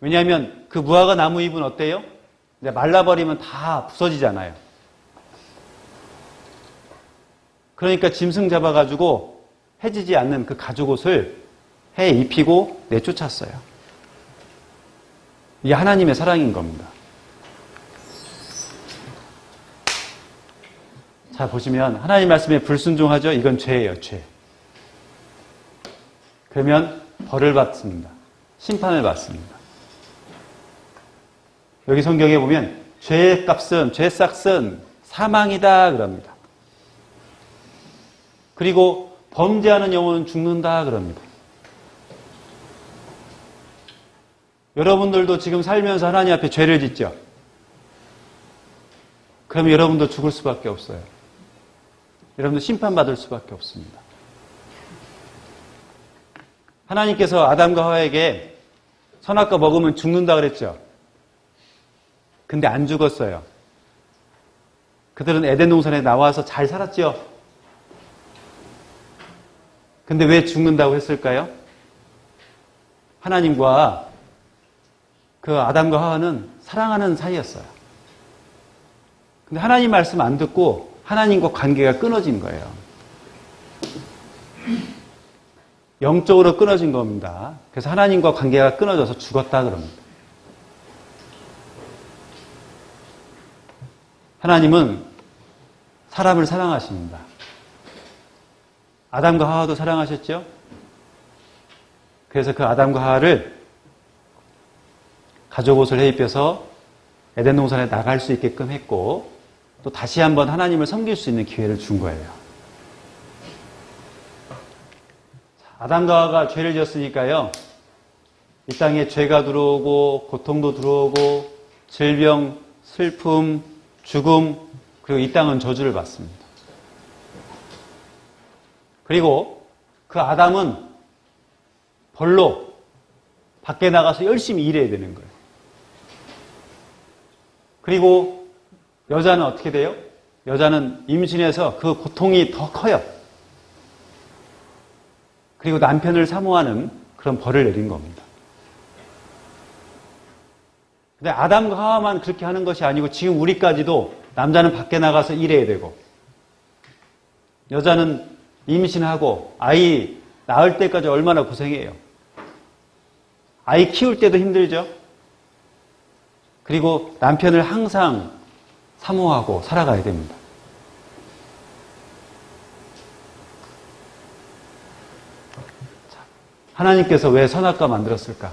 왜냐하면 그 무화과 나무 잎은 어때요? 이제 말라버리면 다 부서지잖아요. 그러니까 짐승 잡아가지고 해지지 않는 그 가죽옷을 해 입히고 내쫓았어요. 이게 하나님의 사랑인 겁니다. 자, 보시면 하나님 말씀에 불순종하죠? 이건 죄예요, 죄. 그러면 벌을 받습니다. 심판을 받습니다. 여기 성경에 보면 죄의 값은, 죄 삭은 사망이다 그럽니다. 그리고 범죄하는 영혼은 죽는다 그럽니다. 여러분들도 지금 살면서 하나님 앞에 죄를 짓죠? 그러면 여러분도 죽을 수밖에 없어요. 여러분도 심판받을 수밖에 없습니다. 하나님께서 아담과 하와에게 선악과 먹으면 죽는다 그랬죠? 근데 안 죽었어요. 그들은 에덴 동산에 나와서 잘 살았죠? 근데 왜 죽는다고 했을까요? 하나님과 그 아담과 하와는 사랑하는 사이였어요. 근데 하나님 말씀 안 듣고 하나님과 관계가 끊어진 거예요. 영적으로 끊어진 겁니다. 그래서 하나님과 관계가 끊어져서 죽었다 그럽니다. 하나님은 사람을 사랑하십니다. 아담과 하와도 사랑하셨죠? 그래서 그 아담과 하와를 가죽 옷을 해입혀서 에덴 동산에 나갈 수 있게끔 했고 또 다시 한번 하나님을 섬길 수 있는 기회를 준 거예요. 아담과 하와가 죄를 지었으니까요. 이 땅에 죄가 들어오고 고통도 들어오고 질병, 슬픔, 죽음 그리고 이 땅은 저주를 받습니다. 그리고 그 아담은 벌로 밖에 나가서 열심히 일해야 되는 거예요. 그리고 여자는 어떻게 돼요? 여자는 임신해서 그 고통이 더 커요. 그리고 남편을 사모하는 그런 벌을 내린 겁니다. 근데 아담과 하와만 그렇게 하는 것이 아니고 지금 우리까지도 남자는 밖에 나가서 일해야 되고 여자는 임신하고 아이 낳을 때까지 얼마나 고생해요. 아이 키울 때도 힘들죠. 그리고 남편을 항상 사모하고 살아가야 됩니다. 하나님께서 왜 선악과 만들었을까?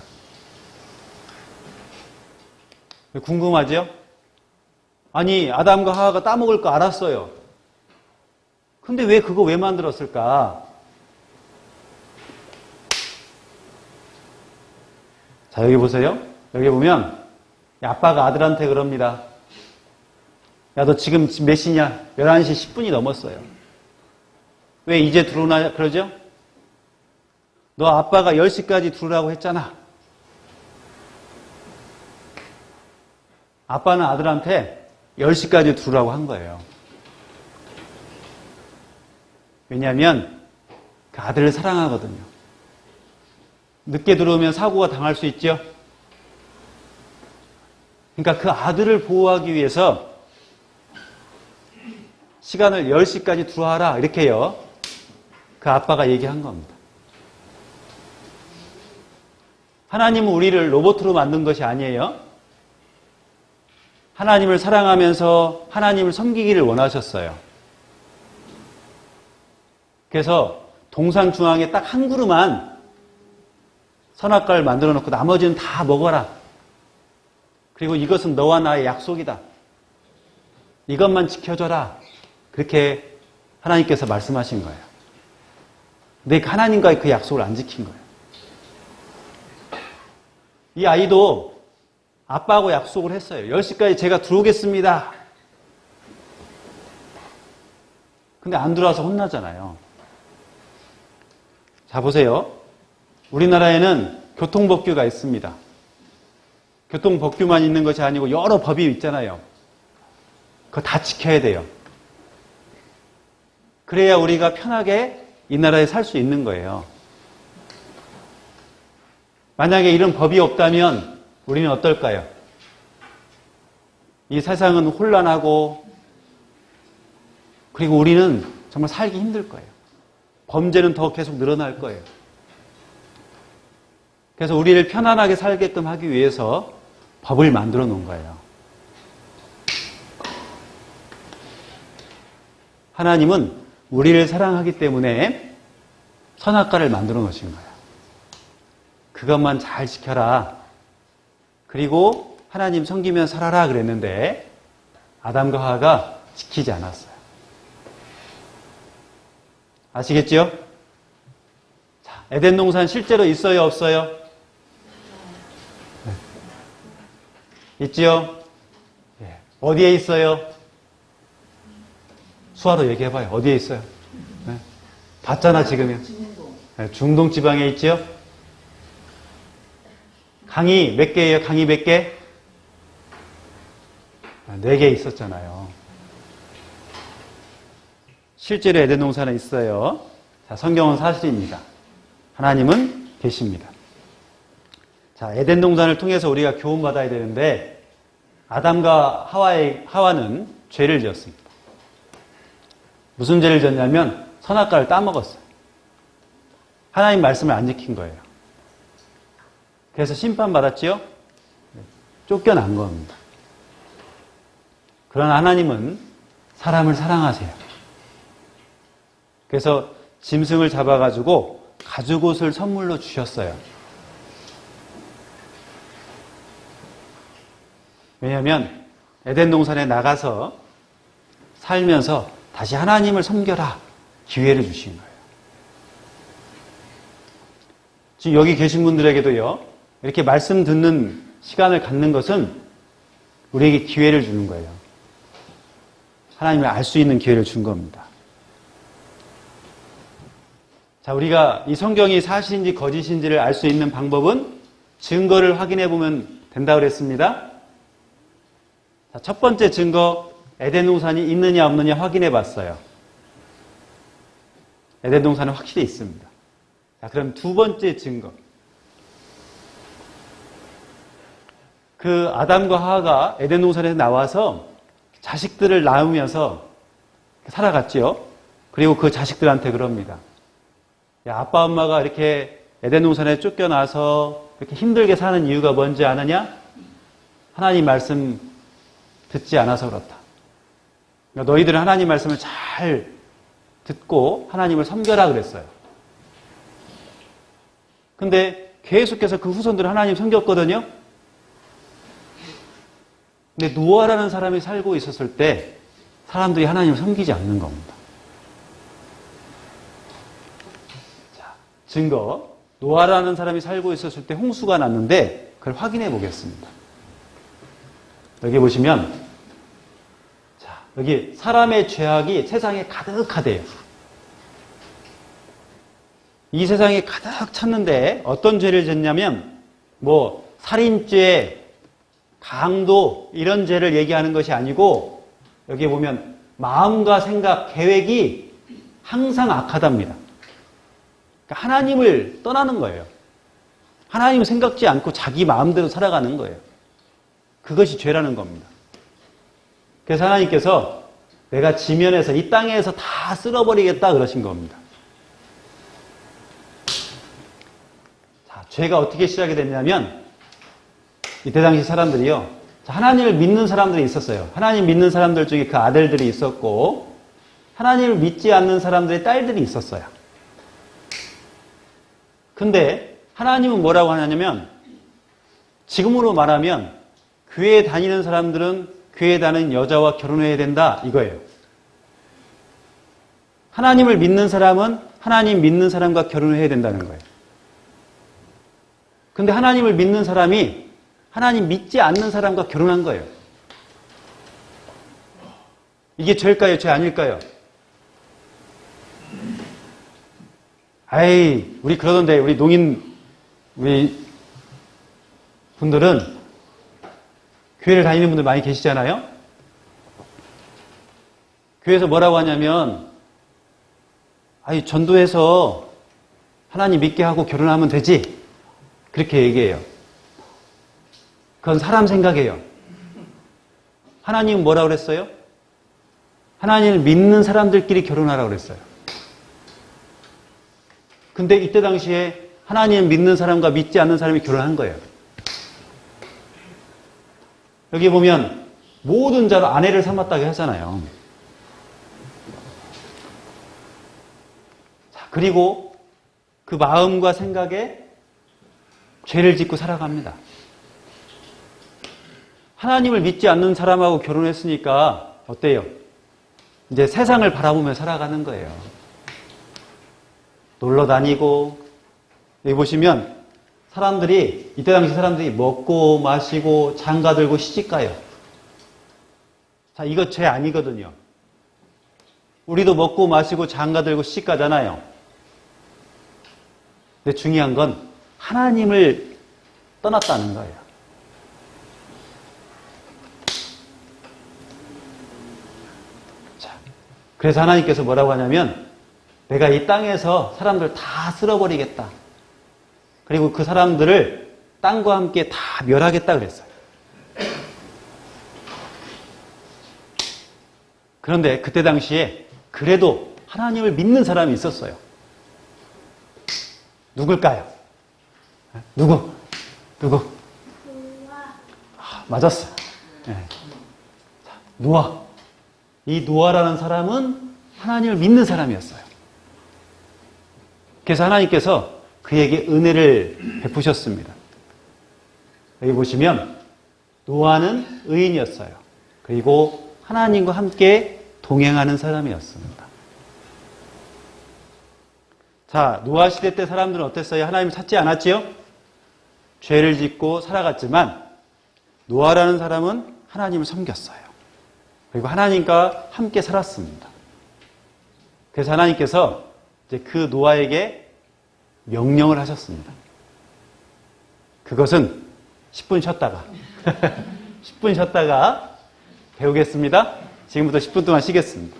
궁금하죠? 아니, 아담과 하와가 따먹을 거 알았어요. 근데 왜 그거 왜 만들었을까? 자, 여기 보세요. 여기 보면 아빠가 아들한테 그럽니다. 야, 너 지금 몇 시냐? 11시 10분이 넘었어요. 왜 이제 들어오나 그러죠? 너 아빠가 10시까지 들어오라고 했잖아. 아빠는 아들한테 10시까지 들어오라고 한 거예요. 왜냐하면 그 아들을 사랑하거든요. 늦게 들어오면 사고가 당할 수 있죠. 그러니까 그 아들을 보호하기 위해서 시간을 10시까지 들어와라 이렇게요. 그 아빠가 얘기한 겁니다. 하나님은 우리를 로봇으로 만든 것이 아니에요. 하나님을 사랑하면서 하나님을 섬기기를 원하셨어요. 그래서 동산 중앙에 딱 한 그루만 선악과를 만들어 놓고 나머지는 다 먹어라. 그리고 이것은 너와 나의 약속이다. 이것만 지켜줘라. 그렇게 하나님께서 말씀하신 거예요. 근데 하나님과의 그 약속을 안 지킨 거예요. 이 아이도 아빠하고 약속을 했어요. 10시까지 제가 들어오겠습니다. 근데 안 들어와서 혼나잖아요. 자, 보세요. 우리나라에는 교통법규가 있습니다. 교통법규만 있는 것이 아니고 여러 법이 있잖아요. 그거 다 지켜야 돼요. 그래야 우리가 편하게 이 나라에 살 수 있는 거예요. 만약에 이런 법이 없다면 우리는 어떨까요? 이 세상은 혼란하고 그리고 우리는 정말 살기 힘들 거예요. 범죄는 더 계속 늘어날 거예요. 그래서 우리를 편안하게 살게끔 하기 위해서 법을 만들어 놓은 거예요. 하나님은 우리를 사랑하기 때문에 선악과를 만들어 놓으신 거예요. 그것만 잘 지켜라. 그리고 하나님 섬기며 살아라 그랬는데 아담과 하와가 지키지 않았어요. 아시겠죠? 자, 에덴 동산 실제로 있어요, 없어요? 네. 있지요? 예. 어디에 있어요? 수아도 얘기해봐요. 어디에 있어요? 네. 봤잖아, 지금요. 네. 중동 지방에 있지요? 강이 몇 개예요? 강이 몇 개? 4개 있었잖아요. 실제로 에덴 동산에 있어요. 자, 성경은 사실입니다. 하나님은 계십니다. 자, 에덴 동산을 통해서 우리가 교훈받아야 되는데 아담과 하와는 죄를 지었습니다. 무슨 죄를 지었냐면 선악과를 따먹었어요. 하나님 말씀을 안 지킨 거예요. 그래서 심판받았지요? 쫓겨난 겁니다. 그러나 하나님은 사람을 사랑하세요. 그래서 짐승을 잡아가지고 가죽옷을 선물로 주셨어요. 왜냐하면 에덴 동산에 나가서 살면서 다시 하나님을 섬겨라 기회를 주신 거예요. 지금 여기 계신 분들에게도요, 이렇게 말씀 듣는 시간을 갖는 것은 우리에게 기회를 주는 거예요. 하나님을 알 수 있는 기회를 준 겁니다. 자, 우리가 이 성경이 사실인지 거짓인지를 알 수 있는 방법은 증거를 확인해 보면 된다고 그랬습니다. 자, 첫 번째 증거, 에덴 동산이 있느냐 없느냐 확인해 봤어요. 에덴 동산은 확실히 있습니다. 자, 그럼 두 번째 증거. 그 아담과 하와가 에덴 동산에서 나와서 자식들을 낳으면서 살아갔지요. 그리고 그 자식들한테 그럽니다. 야, 아빠 엄마가 이렇게 에덴 동산에 쫓겨나서 이렇게 힘들게 사는 이유가 뭔지 아느냐? 하나님 말씀 듣지 않아서 그렇다. 그러니까 너희들은 하나님 말씀을 잘 듣고 하나님을 섬겨라 그랬어요. 근데 계속해서 그 후손들은 하나님 섬겼거든요. 근데 노아라는 사람이 살고 있었을 때 사람들이 하나님을 섬기지 않는 겁니다. 자, 증거. 노아라는 사람이 살고 있었을 때 홍수가 났는데 그걸 확인해 보겠습니다. 여기 보시면, 자, 여기 사람의 죄악이 세상에 가득하대요. 이 세상에 가득 찼는데 어떤 죄를 짓냐면 살인죄, 강도 이런 죄를 얘기하는 것이 아니고 여기 보면 마음과 생각, 계획이 항상 악하답니다. 그러니까 하나님을 떠나는 거예요. 하나님을 생각지 않고 자기 마음대로 살아가는 거예요. 그것이 죄라는 겁니다. 그래서 하나님께서 내가 지면에서 이 땅에서 다 쓸어버리겠다 그러신 겁니다. 자, 죄가 어떻게 시작이 됐냐면 이때 당시 사람들이요, 하나님을 믿는 사람들이 있었어요. 하나님 믿는 사람들 중에 그 아들들이 있었고 하나님을 믿지 않는 사람들의 딸들이 있었어요. 근데 하나님은 뭐라고 하냐면 지금으로 말하면 교회에 다니는 사람들은 교회에 다니는 여자와 결혼해야 된다 이거예요. 하나님을 믿는 사람은 하나님 믿는 사람과 결혼을 해야 된다는 거예요. 근데 하나님을 믿는 사람이 하나님 믿지 않는 사람과 결혼한 거예요. 이게 죄일까요? 죄 아닐까요? 아이, 우리 그러던데, 우리 우리 분들은 교회를 다니는 분들 많이 계시잖아요? 교회에서 뭐라고 하냐면, 아이, 전도해서 하나님 믿게 하고 결혼하면 되지. 그렇게 얘기해요. 그건 사람 생각이에요. 하나님은 뭐라고 그랬어요? 하나님을 믿는 사람들끼리 결혼하라고 그랬어요. 근데 이때 당시에 하나님을 믿는 사람과 믿지 않는 사람이 결혼한 거예요. 여기 보면 모든 자로 아내를 삼았다고 하잖아요. 자, 그리고 그 마음과 생각에 죄를 짓고 살아갑니다. 하나님을 믿지 않는 사람하고 결혼했으니까 어때요? 이제 세상을 바라보며 살아가는 거예요. 놀러 다니고, 여기 보시면 사람들이, 이때 당시 사람들이 먹고 마시고 장가 들고 시집가요. 자, 이거 죄 아니거든요. 우리도 먹고 마시고 장가 들고 시집가잖아요. 근데 중요한 건 하나님을 떠났다는 거예요. 자, 그래서 하나님께서 뭐라고 하냐면 내가 이 땅에서 사람들 다 쓸어버리겠다. 그리고 그 사람들을 땅과 함께 다 멸하겠다 그랬어요. 그런데 그때 당시에 그래도 하나님을 믿는 사람이 있었어요. 누굴까요? 누구? 아, 맞았어. 네. 노아. 이 노아라는 사람은 하나님을 믿는 사람이었어요. 그래서 하나님께서 그에게 은혜를 베푸셨습니다. 여기 보시면 노아는 의인이었어요. 그리고 하나님과 함께 동행하는 사람이었습니다. 자, 노아 시대 때 사람들은 어땠어요? 하나님을 찾지 않았지요? 죄를 짓고 살아갔지만 노아라는 사람은 하나님을 섬겼어요. 그리고 하나님과 함께 살았습니다. 그래서 하나님께서 이제 그 노아에게 명령을 하셨습니다. 그것은 10분 쉬었다가 10분 쉬었다가 배우겠습니다. 지금부터 10분 동안 쉬겠습니다.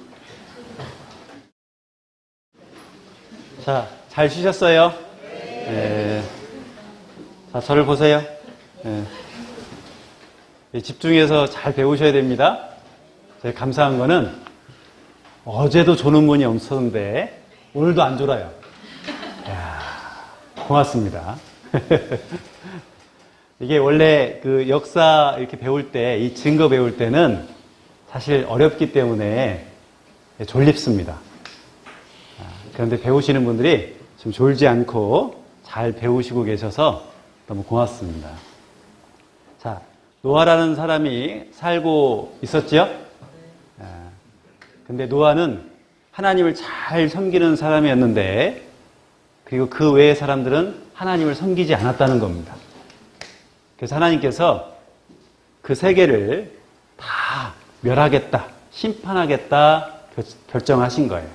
자, 잘 쉬셨어요? 네. 자, 저를 보세요. 네. 집중해서 잘 배우셔야 됩니다. 제가 감사한 거는 어제도 조는 분이 없었는데 오늘도 안 졸아요. 이야, 고맙습니다. 이게 원래 그 역사 이렇게 배울 때, 이 증거 배울 때는 사실 어렵기 때문에 졸립습니다. 그런데 배우시는 분들이 좀 졸지 않고 잘 배우시고 계셔서 너무 고맙습니다. 자, 노아라는 사람이 살고 있었지요? 근데 노아는 하나님을 잘 섬기는 사람이었는데, 그리고 그 외의 사람들은 하나님을 섬기지 않았다는 겁니다. 그래서 하나님께서 그 세계를 다 멸하겠다, 심판하겠다 결정하신 거예요.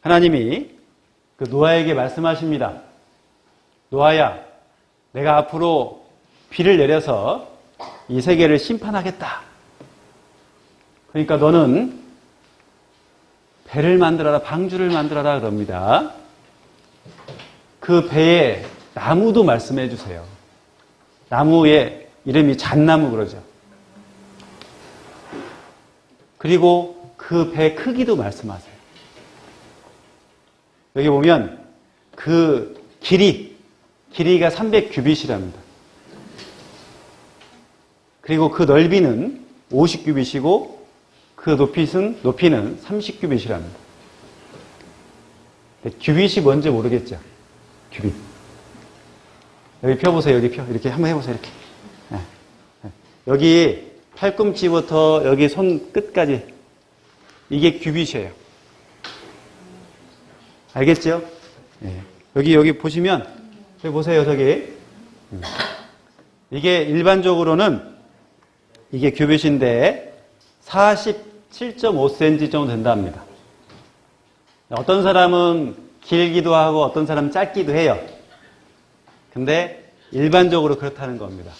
하나님이 그 노아에게 말씀하십니다. 노아야, 내가 앞으로 비를 내려서 이 세계를 심판하겠다. 그러니까 너는 배를 만들어라, 방주를 만들어라 그럽니다. 그 배에 나무도 말씀해 주세요. 나무의 이름이 잣나무 그러죠. 그리고 그 배 크기도 말씀하세요. 여기 보면 그 길이가 300규빗이랍니다. 그리고 그 넓이는 50규빗이고 그 높이는 30규빗이랍니다. 규빗이 뭔지 모르겠죠? 규빗. 여기 펴보세요. 여기 펴. 이렇게 한번 해보세요. 이렇게. 여기 팔꿈치부터 여기 손 끝까지 이게 규빗이에요. 알겠죠? 여기 보시면 여기 보세요. 저기 이게 일반적으로는 이게 규빗인데 47.5cm 정도 된답니다. 어떤 사람은 길기도 하고 어떤 사람은 짧기도 해요. 근데 일반적으로 그렇다는 겁니다.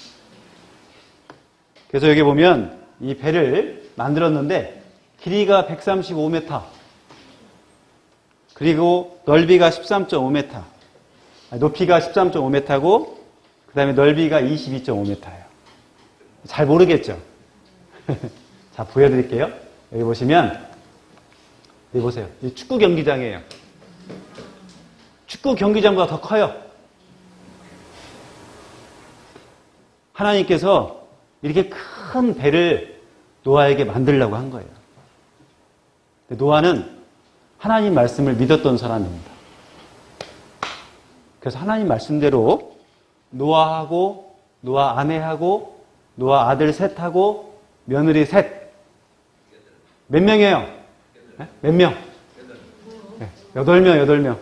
그래서 여기 보면 이 배를 만들었는데 길이가 135m, 그리고 넓이가 13.5m, 높이가 13.5m고 그 다음에 넓이가 22.5m예요. 잘 모르겠죠? 자, 보여드릴게요. 여기 보시면, 여기 보세요. 이 축구 경기장이에요. 축구 경기장보다 더 커요. 하나님께서 이렇게 큰 배를 노아에게 만들려고 한 거예요. 노아는 하나님 말씀을 믿었던 사람입니다. 그래서 하나님 말씀대로 노아하고, 노아 아내하고, 노아 아들 셋하고, 며느리 셋. 몇 명이에요? 몇 명? 8명.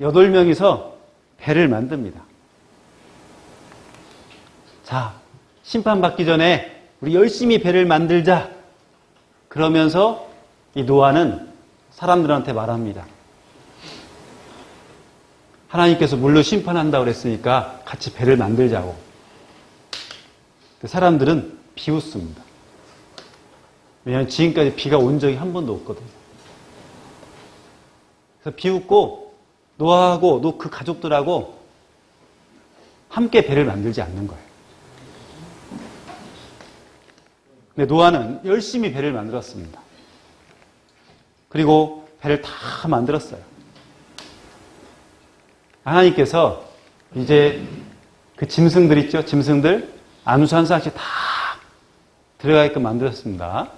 8명이서 배를 만듭니다. 자, 심판받기 전에 우리 열심히 배를 만들자. 그러면서 이 노아는 사람들한테 말합니다. 하나님께서 물로 심판한다고 그랬으니까 같이 배를 만들자고. 사람들은 비웃습니다. 왜냐하면 지금까지 비가 온 적이 한 번도 없거든요. 그래서 비웃고 노아하고 그 가족들하고 함께 배를 만들지 않는 거예요. 근데 노아는 열심히 배를 만들었습니다. 그리고 배를 다 만들었어요. 하나님께서 이제 그 짐승들 있죠? 짐승들 안우수 한 쌍씩 다 들어가게끔 만들었습니다.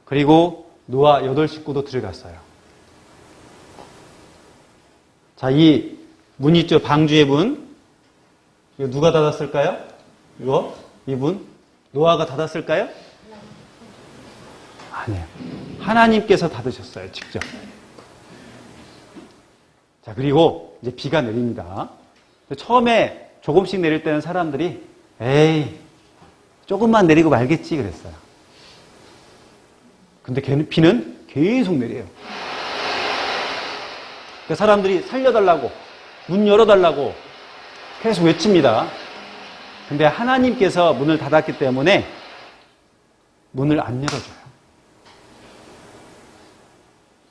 그리고 노아 8식구도 들어갔어요. 자, 이 문 있죠? 방주의 문. 이거 누가 닫았을까요? 이분? 노아가 닫았을까요? 아니에요. 하나님께서 닫으셨어요, 직접. 자, 그리고 이제 비가 내립니다. 처음에 조금씩 내릴 때는 사람들이 에이, 조금만 내리고 말겠지 그랬어요. 근데 비는 계속 내려요. 그러니까 사람들이 살려달라고, 문 열어달라고 계속 외칩니다. 근데 하나님께서 문을 닫았기 때문에 문을 안 열어줘요.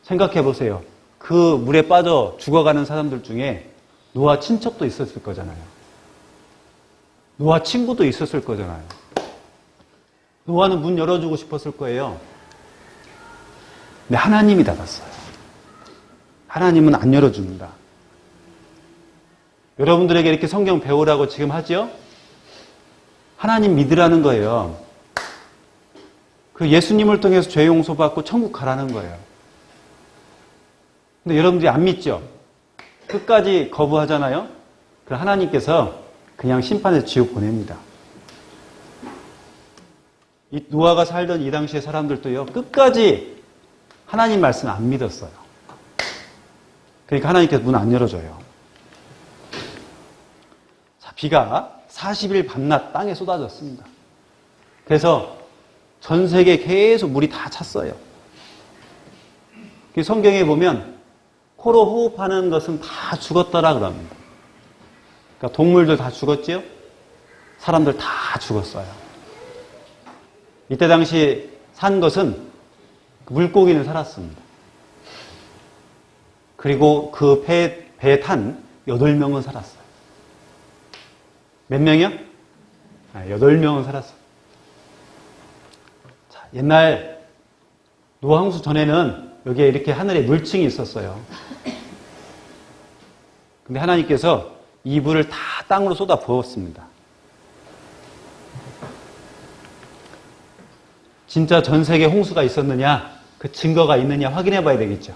생각해 보세요. 그 물에 빠져 죽어가는 사람들 중에 노아 친척도 있었을 거잖아요. 노아 친구도 있었을 거잖아요. 노아는 문 열어주고 싶었을 거예요. 근데 하나님이 닫았어요. 하나님은 안 열어줍니다. 여러분들에게 이렇게 성경 배우라고 지금 하죠? 하나님 믿으라는 거예요. 그 예수님을 통해서 죄 용서받고 천국 가라는 거예요. 근데 여러분들이 안 믿죠? 끝까지 거부하잖아요? 그럼 하나님께서 그냥 심판해서 지옥 보냅니다. 이 노아가 살던 이 당시의 사람들도요, 끝까지 하나님 말씀 안 믿었어요. 그러니까 하나님께서 문 안 열어줘요. 자, 비가 40일 밤낮 땅에 쏟아졌습니다. 그래서 전 세계에 계속 물이 다 찼어요. 성경에 보면 코로 호흡하는 것은 다 죽었더라 그럽니다. 그러니까 동물들 다 죽었지요? 사람들 다 죽었어요. 이때 당시 산 것은 물고기는 살았습니다. 그리고 그 배에 탄 8명은 살았어요. 몇 명이요? 8명은 살았어요. 자, 옛날 노아 홍수 전에는 여기에 이렇게 하늘에 물층이 있었어요. 근데 하나님께서 이 물을 다 땅으로 쏟아 부었습니다. 진짜 전 세계 홍수가 있었느냐, 그 증거가 있느냐 확인해 봐야 되겠죠.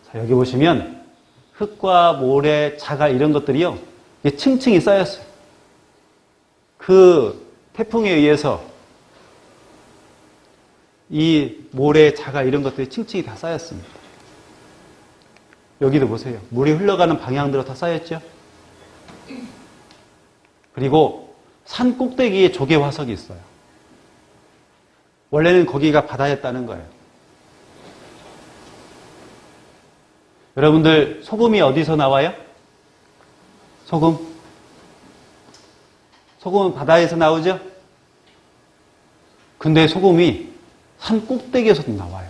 자, 여기 보시면 흙과 모래, 자갈 이런 것들이요, 이게 층층이 쌓였어요. 그 태풍에 의해서 이 모래, 자갈 이런 것들이 층층이 다 쌓였습니다. 여기도 보세요. 물이 흘러가는 방향대로 다 쌓였죠? 그리고 산 꼭대기에 조개 화석이 있어요. 원래는 거기가 바다였다는 거예요. 여러분들 소금이 어디서 나와요? 소금? 소금은 바다에서 나오죠? 근데 소금이 산 꼭대기에서도 나와요.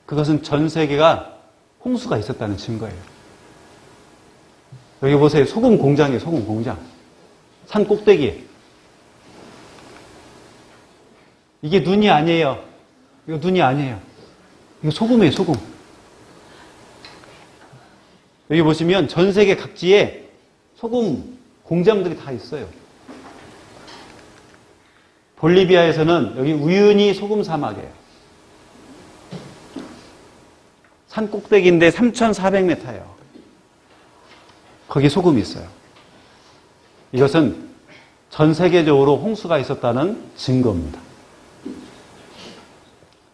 그것은 전 세계가 홍수가 있었다는 증거예요. 여기 보세요. 소금 공장이에요. 소금 공장. 산 꼭대기에. 이게 눈이 아니에요. 이거 눈이 아니에요. 이거 소금이에요. 소금. 여기 보시면 전 세계 각지에 소금 공장들이 다 있어요. 볼리비아에서는 여기 우유니 소금 사막이에요. 산 꼭대기인데 3,400m예요. 거기 소금이 있어요. 이것은 전 세계적으로 홍수가 있었다는 증거입니다.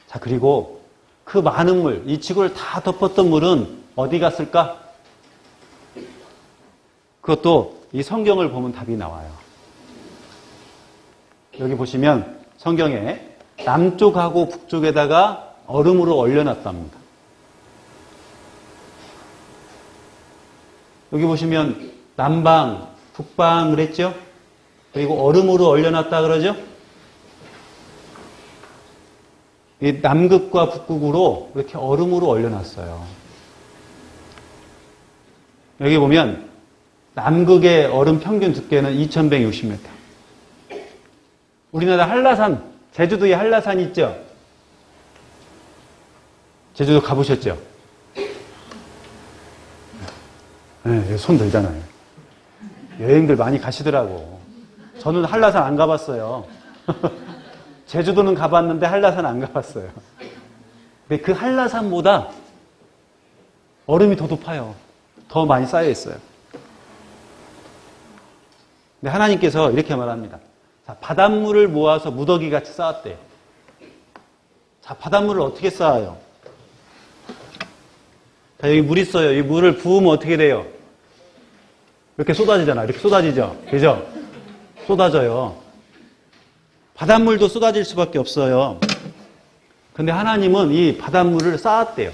자, 그리고 그 많은 물, 이 지구를 다 덮었던 물은 어디 갔을까? 그것도 이 성경을 보면 답이 나와요. 여기 보시면 성경에 남쪽하고 북쪽에다가 얼음으로 얼려놨답니다. 여기 보시면 남방, 북방 그랬죠? 그리고 얼음으로 얼려놨다 그러죠? 이 남극과 북극으로 이렇게 얼음으로 얼려놨어요. 여기 보면 남극의 얼음 평균 두께는 2160m. 우리나라 한라산, 제주도에 한라산 있죠? 제주도 가보셨죠? 네, 손 들잖아요. 여행들 많이 가시더라고. 저는 한라산 안 가봤어요. 제주도는 가봤는데 한라산 안 가봤어요. 근데 그 한라산보다 얼음이 더 높아요. 더 많이 쌓여 있어요. 근데 하나님께서 이렇게 말합니다. 자, 바닷물을 모아서 무더기 같이 쌓았대요. 자, 바닷물을 어떻게 쌓아요? 자, 여기 물 있어요. 이 물을 부으면 어떻게 돼요? 이렇게 쏟아지잖아요. 이렇게 쏟아지죠? 그죠? 쏟아져요. 바닷물도 쏟아질 수밖에 없어요. 근데 하나님은 이 바닷물을 쌓았대요.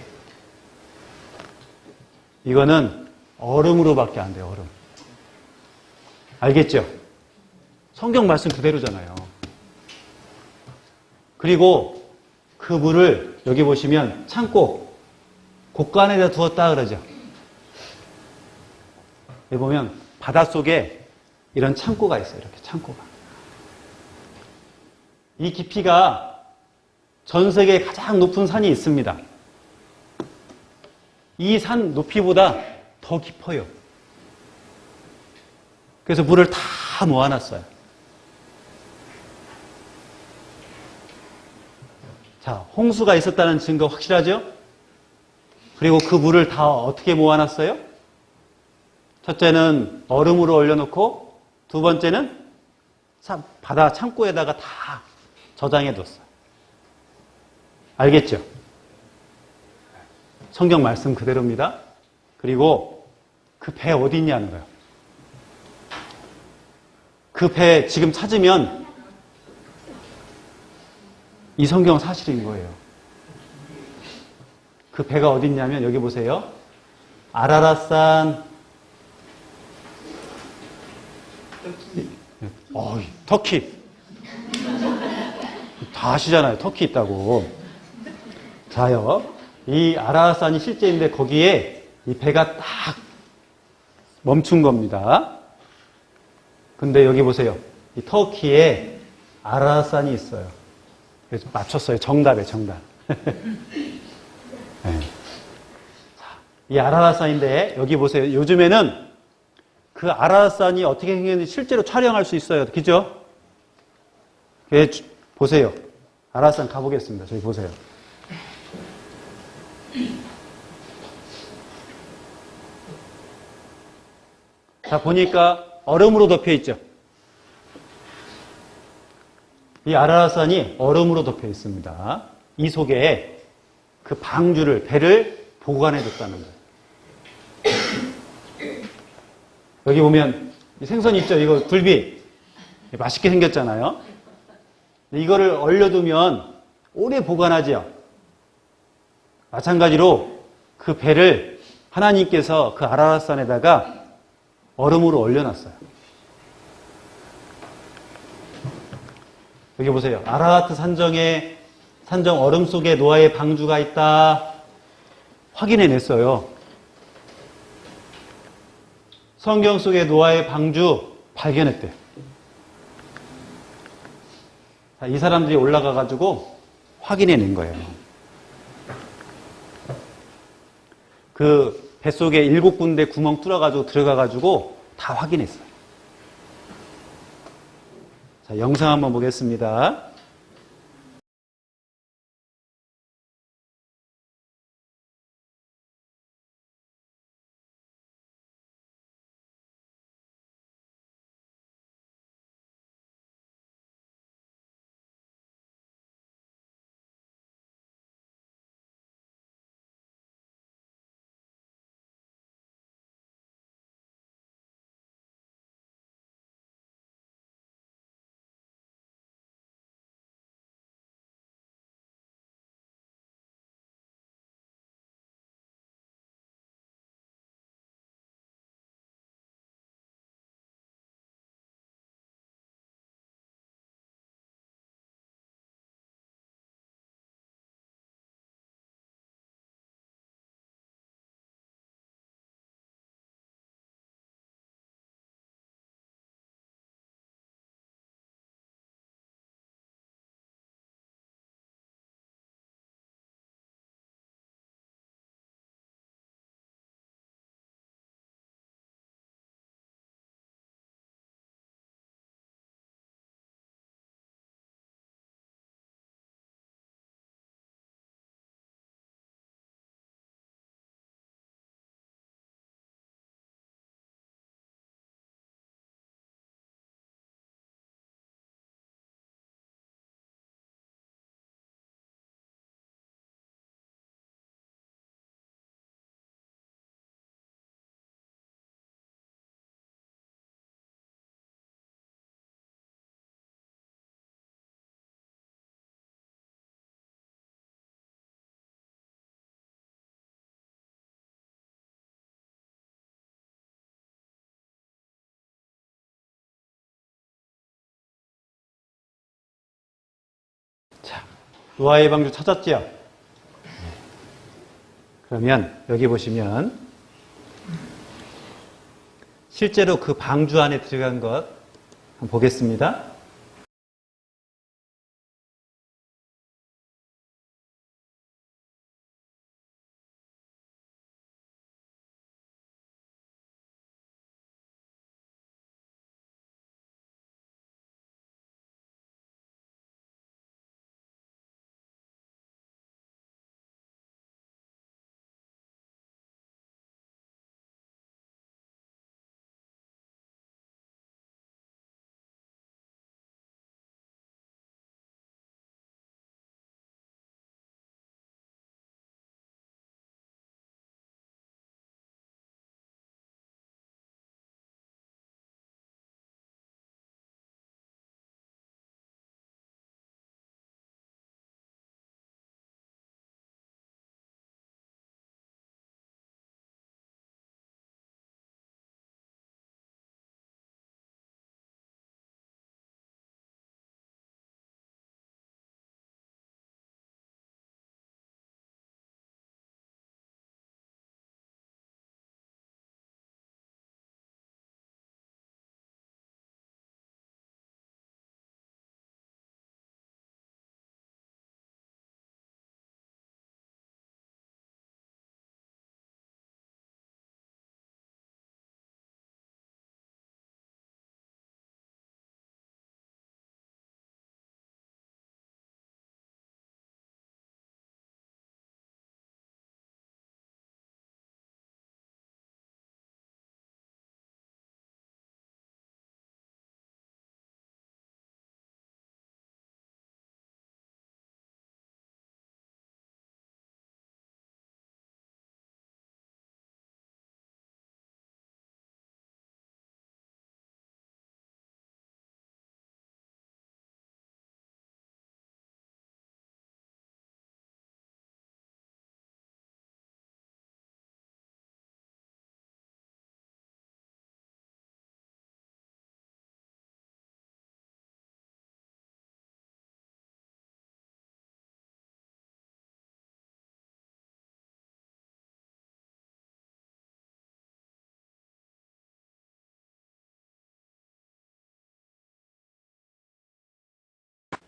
이거는 얼음으로밖에 안 돼요, 얼음. 알겠죠? 성경 말씀 그대로잖아요. 그리고 그 물을 여기 보시면 창고, 곳간에다 두었다 그러죠. 여기 보면 바닷속에 이런 창고가 있어요. 이렇게 창고가. 이 깊이가 전 세계 가장 높은 산이 있습니다. 이 산 높이보다 더 깊어요. 그래서 물을 다 모아놨어요. 자, 홍수가 있었다는 증거 확실하죠? 그리고 그 물을 다 어떻게 모아놨어요? 첫째는 얼음으로 얼려놓고 두 번째는 바다 창고에다가 다 저장해뒀어요. 알겠죠? 성경 말씀 그대로입니다. 그리고 그 배 어디 있냐는 거예요. 그 배 지금 찾으면 이 성경 사실인 거예요. 그 배가 어디 있냐면 여기 보세요. 아라랏산 터키. 다 아시잖아요. 터키 있다고. 자요. 이 아라랏산이 실제인데 거기에 이 배가 딱 멈춘 겁니다. 근데 여기 보세요. 이 터키에 아라랏산이 있어요. 그래서 맞췄어요. 정답에 정답. 네. 이 아라랏산인데 여기 보세요. 요즘에는 그 아라랏산이 어떻게 생겼는지 실제로 촬영할 수 있어요. 그죠? 보세요. 아라랏산 가보겠습니다. 저기 보세요. 자, 보니까 얼음으로 덮여 있죠. 이 아라랏산이 얼음으로 덮여 있습니다. 이 속에 그 방주를, 배를 보관해 뒀다는 거예요. 여기 보면 생선 있죠? 이거 굴비. 맛있게 생겼잖아요. 이거를 얼려두면 오래 보관하죠. 마찬가지로 그 배를 하나님께서 그 아라랏산에다가 얼음으로 얼려놨어요. 여기 보세요. 아라라트 산정에 산정 얼음 속에 노아의 방주가 있다. 확인해냈어요. 성경 속에 노아의 방주 발견했대요. 이 사람들이 올라가가지고 확인해낸 거예요. 그 뱃속에 7군데 구멍 뚫어가지고 들어가가지고 다 확인했어요. 자, 영상 한번 보겠습니다. 노아의 방주 찾았지요? 그러면 여기 보시면 실제로 그 방주 안에 들어간 것 한번 보겠습니다.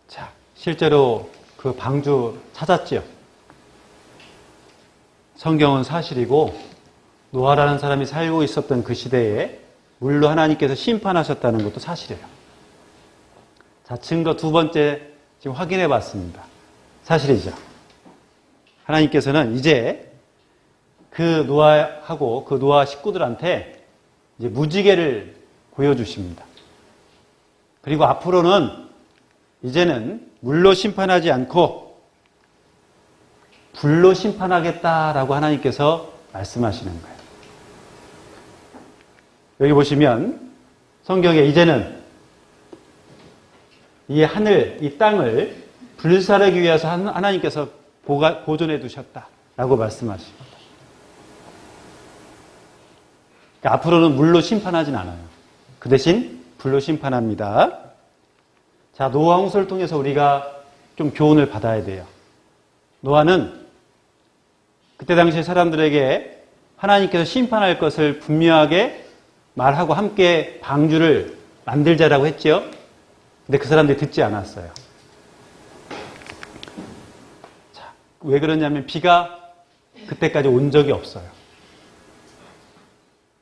자, 실제로 그 방주 찾았지요? 성경은 사실이고 노아라는 사람이 살고 있었던 그 시대에 물로 하나님께서 심판하셨다는 것도 사실이에요. 자, 증거 두 번째 지금 확인해 봤습니다. 사실이죠. 하나님께서는 이제 그 노아하고 그 노아 식구들한테 이제 무지개를 보여주십니다. 그리고 앞으로는 이제는 물로 심판하지 않고 불로 심판하겠다라고 하나님께서 말씀하시는 거예요. 여기 보시면 성경에 이제는 이 하늘, 이 땅을 불사르기 위해서 하나님께서 보존해 두셨다라고 말씀하십니다. 그러니까 앞으로는 물로 심판하진 않아요. 그 대신 불로 심판합니다. 자, 노아 홍수를 통해서 우리가 좀 교훈을 받아야 돼요. 노아는 그때 당시 사람들에게 하나님께서 심판할 것을 분명하게 말하고 함께 방주를 만들자라고 했죠. 근데 그 사람들이 듣지 않았어요. 자, 왜 그러냐면 비가 그때까지 온 적이 없어요.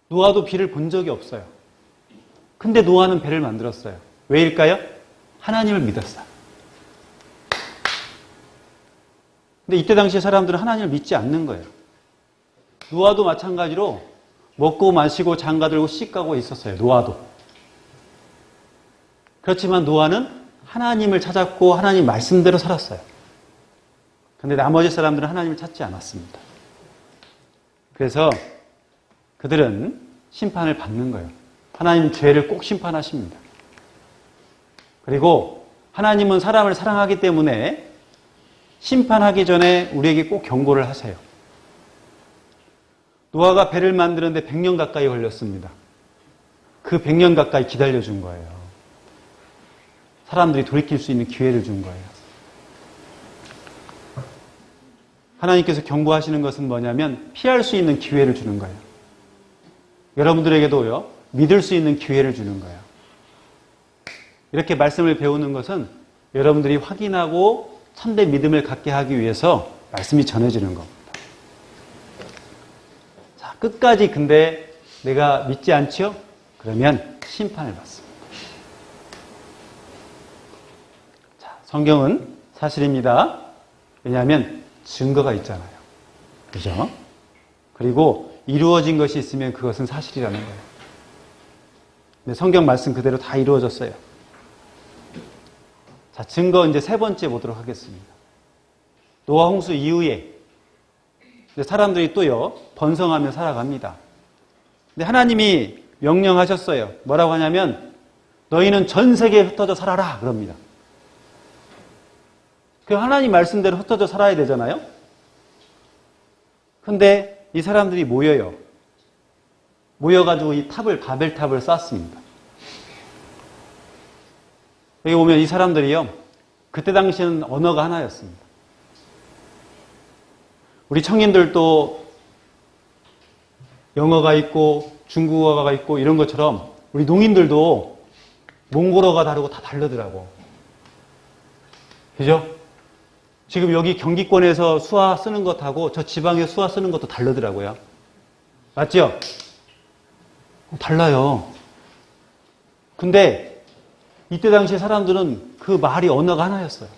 노아도 비를 본 적이 없어요. 근데 노아는 배를 만들었어요. 왜일까요? 하나님을 믿었어요. 근데 이때 당시 사람들은 하나님을 믿지 않는 거예요. 노아도 마찬가지로 먹고 마시고 장가들고 씻가고 있었어요. 노아도. 그렇지만 노아는 하나님을 찾았고 하나님 말씀대로 살았어요. 그런데 나머지 사람들은 하나님을 찾지 않았습니다. 그래서 그들은 심판을 받는 거예요. 하나님은 죄를 꼭 심판하십니다. 그리고 하나님은 사람을 사랑하기 때문에 심판하기 전에 우리에게 꼭 경고를 하세요. 노아가 배를 만드는데 100년 가까이 걸렸습니다. 그 100년 가까이 기다려준 거예요. 사람들이 돌이킬 수 있는 기회를 준 거예요. 하나님께서 경고하시는 것은 뭐냐면 피할 수 있는 기회를 주는 거예요. 여러분들에게도요, 믿을 수 있는 기회를 주는 거예요. 이렇게 말씀을 배우는 것은 여러분들이 확인하고 참된 믿음을 갖게 하기 위해서 말씀이 전해지는 겁니다. 자, 끝까지 근데 내가 믿지 않지요? 그러면 심판을 받습니다. 자, 성경은 사실입니다. 왜냐하면 증거가 있잖아요. 그죠? 그리고 이루어진 것이 있으면 그것은 사실이라는 거예요. 근데 성경 말씀 그대로 다 이루어졌어요. 자, 증거 이제 세 번째 보도록 하겠습니다. 노아 홍수 이후에 사람들이 또요, 번성하며 살아갑니다. 근데 하나님이 명령하셨어요. 뭐라고 하냐면 너희는 전 세계에 흩어져 살아라 그럽니다. 그 하나님 말씀대로 흩어져 살아야 되잖아요. 근데 이 사람들이 모여요. 모여가지고 이 탑을, 바벨탑을 쌓습니다. 여기 보면 이 사람들이요, 그때 당시에는 언어가 하나였습니다. 우리 청년들도 영어가 있고 중국어가 있고 이런 것처럼 우리 농인들도 몽골어가 다르고 다 다르더라고. 그죠? 지금 여기 경기권에서 수화 쓰는 것하고 저 지방에 수화 쓰는 것도 다르더라고요. 맞죠? 달라요. 근데 이때 당시에 사람들은 그 말이 언어가 하나였어요.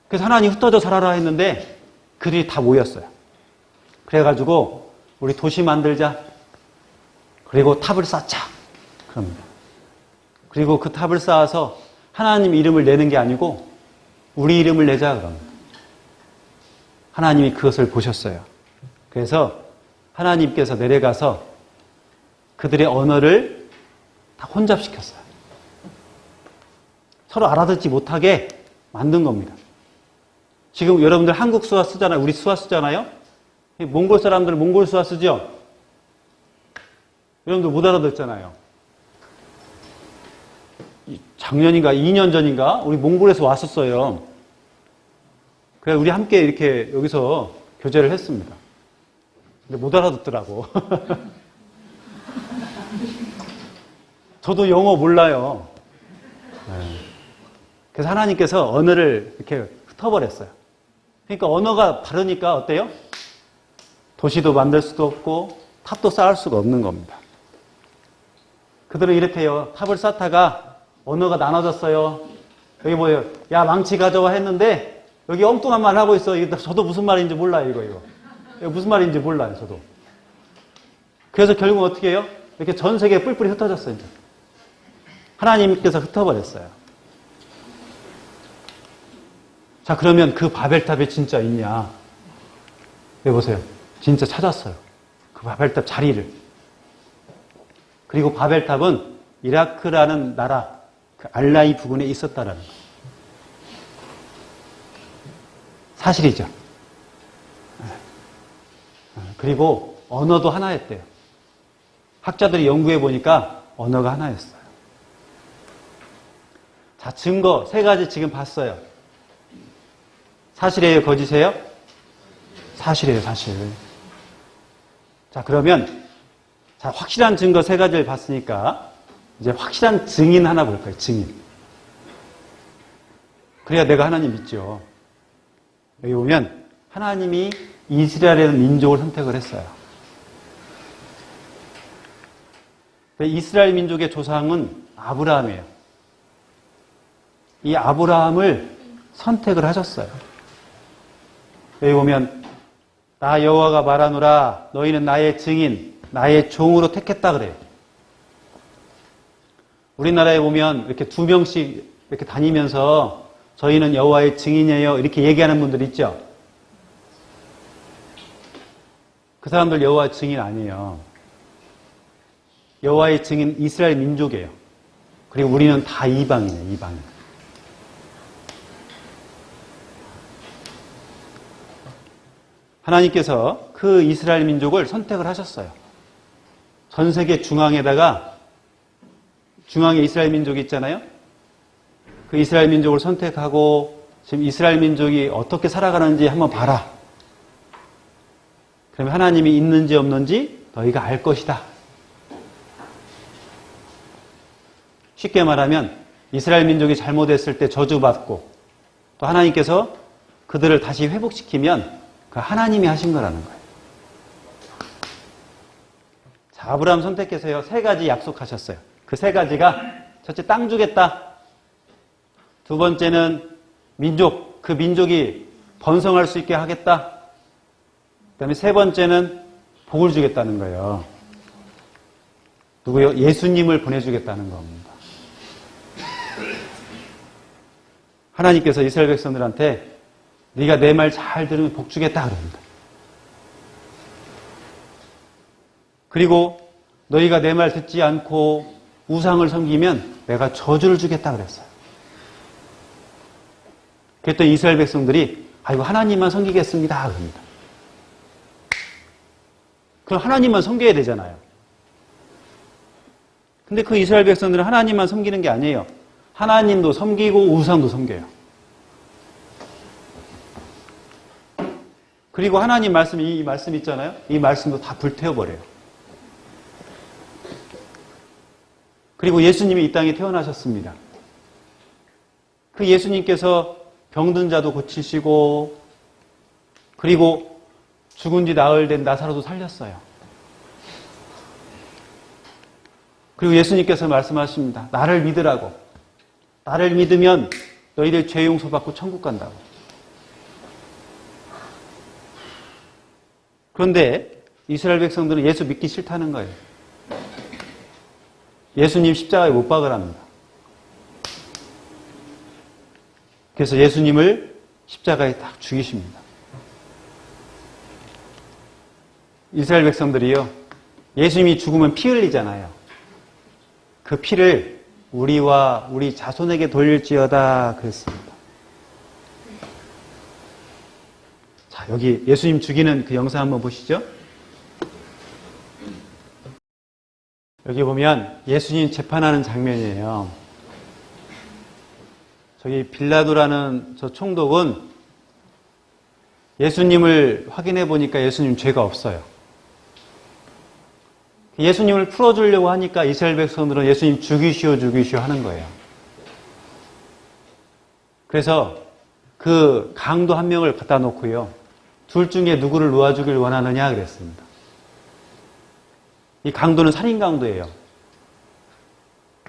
그래서 하나님 흩어져 살아라 했는데 그들이 다 모였어요. 그래가지고 우리 도시 만들자. 그리고 탑을 쌓자. 그럽니다. 그리고 그 탑을 쌓아서 하나님 이름을 내는 게 아니고 우리 이름을 내자 그럽니다. 하나님이 그것을 보셨어요. 그래서 하나님께서 내려가서 그들의 언어를 다 혼잡시켰어요. 서로 알아듣지 못하게 만든 겁니다. 지금 여러분들 한국 수화 쓰잖아요. 우리 수화 쓰잖아요. 몽골 사람들은 몽골 수화 쓰죠. 여러분들 못 알아듣잖아요. 작년인가 2년 전인가 우리 몽골에서 왔었어요. 그래서 우리 함께 이렇게 여기서 교제를 했습니다. 근데 못 알아듣더라고. 저도 영어 몰라요. 그래서 하나님께서 언어를 이렇게 흩어버렸어요. 그러니까 언어가 다르니까 어때요? 도시도 만들 수도 없고 탑도 쌓을 수가 없는 겁니다. 그들은 이렇대요. 탑을 쌓다가 언어가 나눠졌어요. 여기 뭐예요? 야, 망치 가져와 했는데 여기 엉뚱한 말 하고 있어. 저도 무슨 말인지 몰라요. 이거 무슨 말인지 몰라요. 저도. 그래서 결국 어떻게 해요? 이렇게 전 세계에 뿔뿔이 흩어졌어요. 이제. 하나님께서 흩어버렸어요. 자, 그러면 그 바벨탑이 진짜 있냐? 여기 보세요. 진짜 찾았어요. 그 바벨탑 자리를. 그리고 바벨탑은 이라크라는 나라, 그 알라이 부근에 있었다라는 거예요. 사실이죠. 그리고 언어도 하나였대요. 학자들이 연구해 보니까 언어가 하나였어요. 자, 증거 세 가지 지금 봤어요. 사실이에요? 거짓이에요? 사실이에요, 사실. 자, 그러면 자, 확실한 증거 세 가지를 봤으니까 이제 확실한 증인 하나 볼 거예요. 증인. 그래야 내가 하나님 믿죠. 여기 보면 하나님이 이스라엘이라는 민족을 선택을 했어요. 이스라엘 민족의 조상은 아브라함이에요. 이 아브라함을 선택을 하셨어요. 여기 보면 나 여호와가 말하노라 너희는 나의 증인 나의 종으로 택했다 그래요. 우리나라에 보면 이렇게 2명씩 이렇게 다니면서 저희는 여호와의 증인이에요 이렇게 얘기하는 분들 있죠. 그 사람들 여호와의 증인 아니에요. 여호와의 증인 이스라엘 민족이에요. 그리고 우리는 다 이방이에요. 이방인. 하나님께서 그 이스라엘 민족을 선택을 하셨어요. 전 세계 중앙에다가 중앙에 이스라엘 민족이 있잖아요. 그 이스라엘 민족을 선택하고 지금 이스라엘 민족이 어떻게 살아가는지 한번 봐라. 그러면 하나님이 있는지 없는지 너희가 알 것이다. 쉽게 말하면 이스라엘 민족이 잘못했을 때 저주받고 또 하나님께서 그들을 다시 회복시키면 그 하나님이 하신 거라는 거예요. 자, 아브라함 선택해서요, 3가지 약속하셨어요. 그 3가지가 첫째, 땅 주겠다. 두 번째는 민족, 그 민족이 번성할 수 있게 하겠다. 그 다음에 3번째는 복을 주겠다는 거예요. 누구요? 예수님을 보내주겠다는 겁니다. 하나님께서 이스라엘 백성들한테 네가 내 말 잘 들으면 복 주겠다 그럽니다. 그리고 너희가 내 말 듣지 않고 우상을 섬기면 내가 저주를 주겠다 그랬어요. 그랬더니 이스라엘 백성들이 아이고 하나님만 섬기겠습니다 그럽니다. 그럼 하나님만 섬겨야 되잖아요. 근데 그 이스라엘 백성들은 하나님만 섬기는 게 아니에요. 하나님도 섬기고 우상도 섬겨요. 그리고 하나님 말씀, 이 말씀 있잖아요. 이 말씀도 다 불태워버려요. 그리고 예수님이 이 땅에 태어나셨습니다. 그 예수님께서 병든 자도 고치시고 그리고 죽은 지 나흘 된 나사로도 살렸어요. 그리고 예수님께서 말씀하십니다. 나를 믿으라고. 나를 믿으면 너희들 죄 용서받고 천국 간다고. 그런데 이스라엘 백성들은 예수 믿기 싫다는 거예요. 예수님 십자가에 못 박으랍니다. 그래서 예수님을 십자가에 딱 죽이십니다. 이스라엘 백성들이요, 예수님이 죽으면 피 흘리잖아요. 그 피를 우리와 우리 자손에게 돌릴지어다 그랬습니다. 자, 여기 예수님 죽이는 그 영상 한번 보시죠. 여기 보면 예수님 재판하는 장면이에요. 저기 빌라도라는 저 총독은 예수님을 확인해 보니까 예수님 죄가 없어요. 예수님을 풀어주려고 하니까 이스라엘 백성들은 예수님 죽이시오 하는 거예요. 그래서 그 강도 한 명을 갖다 놓고요. 둘 중에 누구를 놓아주길 원하느냐 그랬습니다. 이 강도는 살인 강도예요.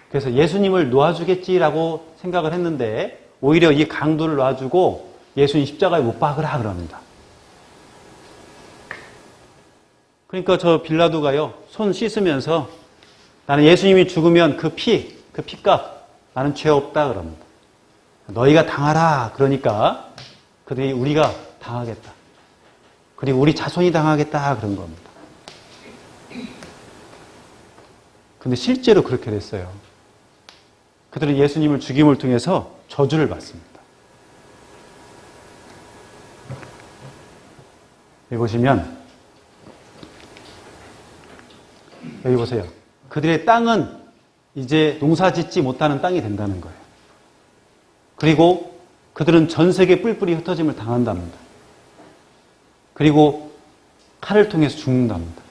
그래서 예수님을 놓아주겠지라고 생각을 했는데 오히려 이 강도를 놔주고 예수님 십자가에 못 박으라 그럽니다. 그러니까 저 빌라도가요, 손 씻으면서 나는 예수님이 죽으면 그 피값 나는 죄 없다 그럽니다. 너희가 당하라 그러니까 그들이 우리가 당하겠다. 그리고 우리 자손이 당하겠다 그런 겁니다. 근데 실제로 그렇게 됐어요. 그들은 예수님을 죽임을 통해서 저주를 받습니다. 여기 보시면 여기 보세요. 그들의 땅은 이제 농사 짓지 못하는 땅이 된다는 거예요. 그리고 그들은 전 세계 뿔뿔이 흩어짐을 당한답니다. 그리고 칼을 통해서 죽는답니다.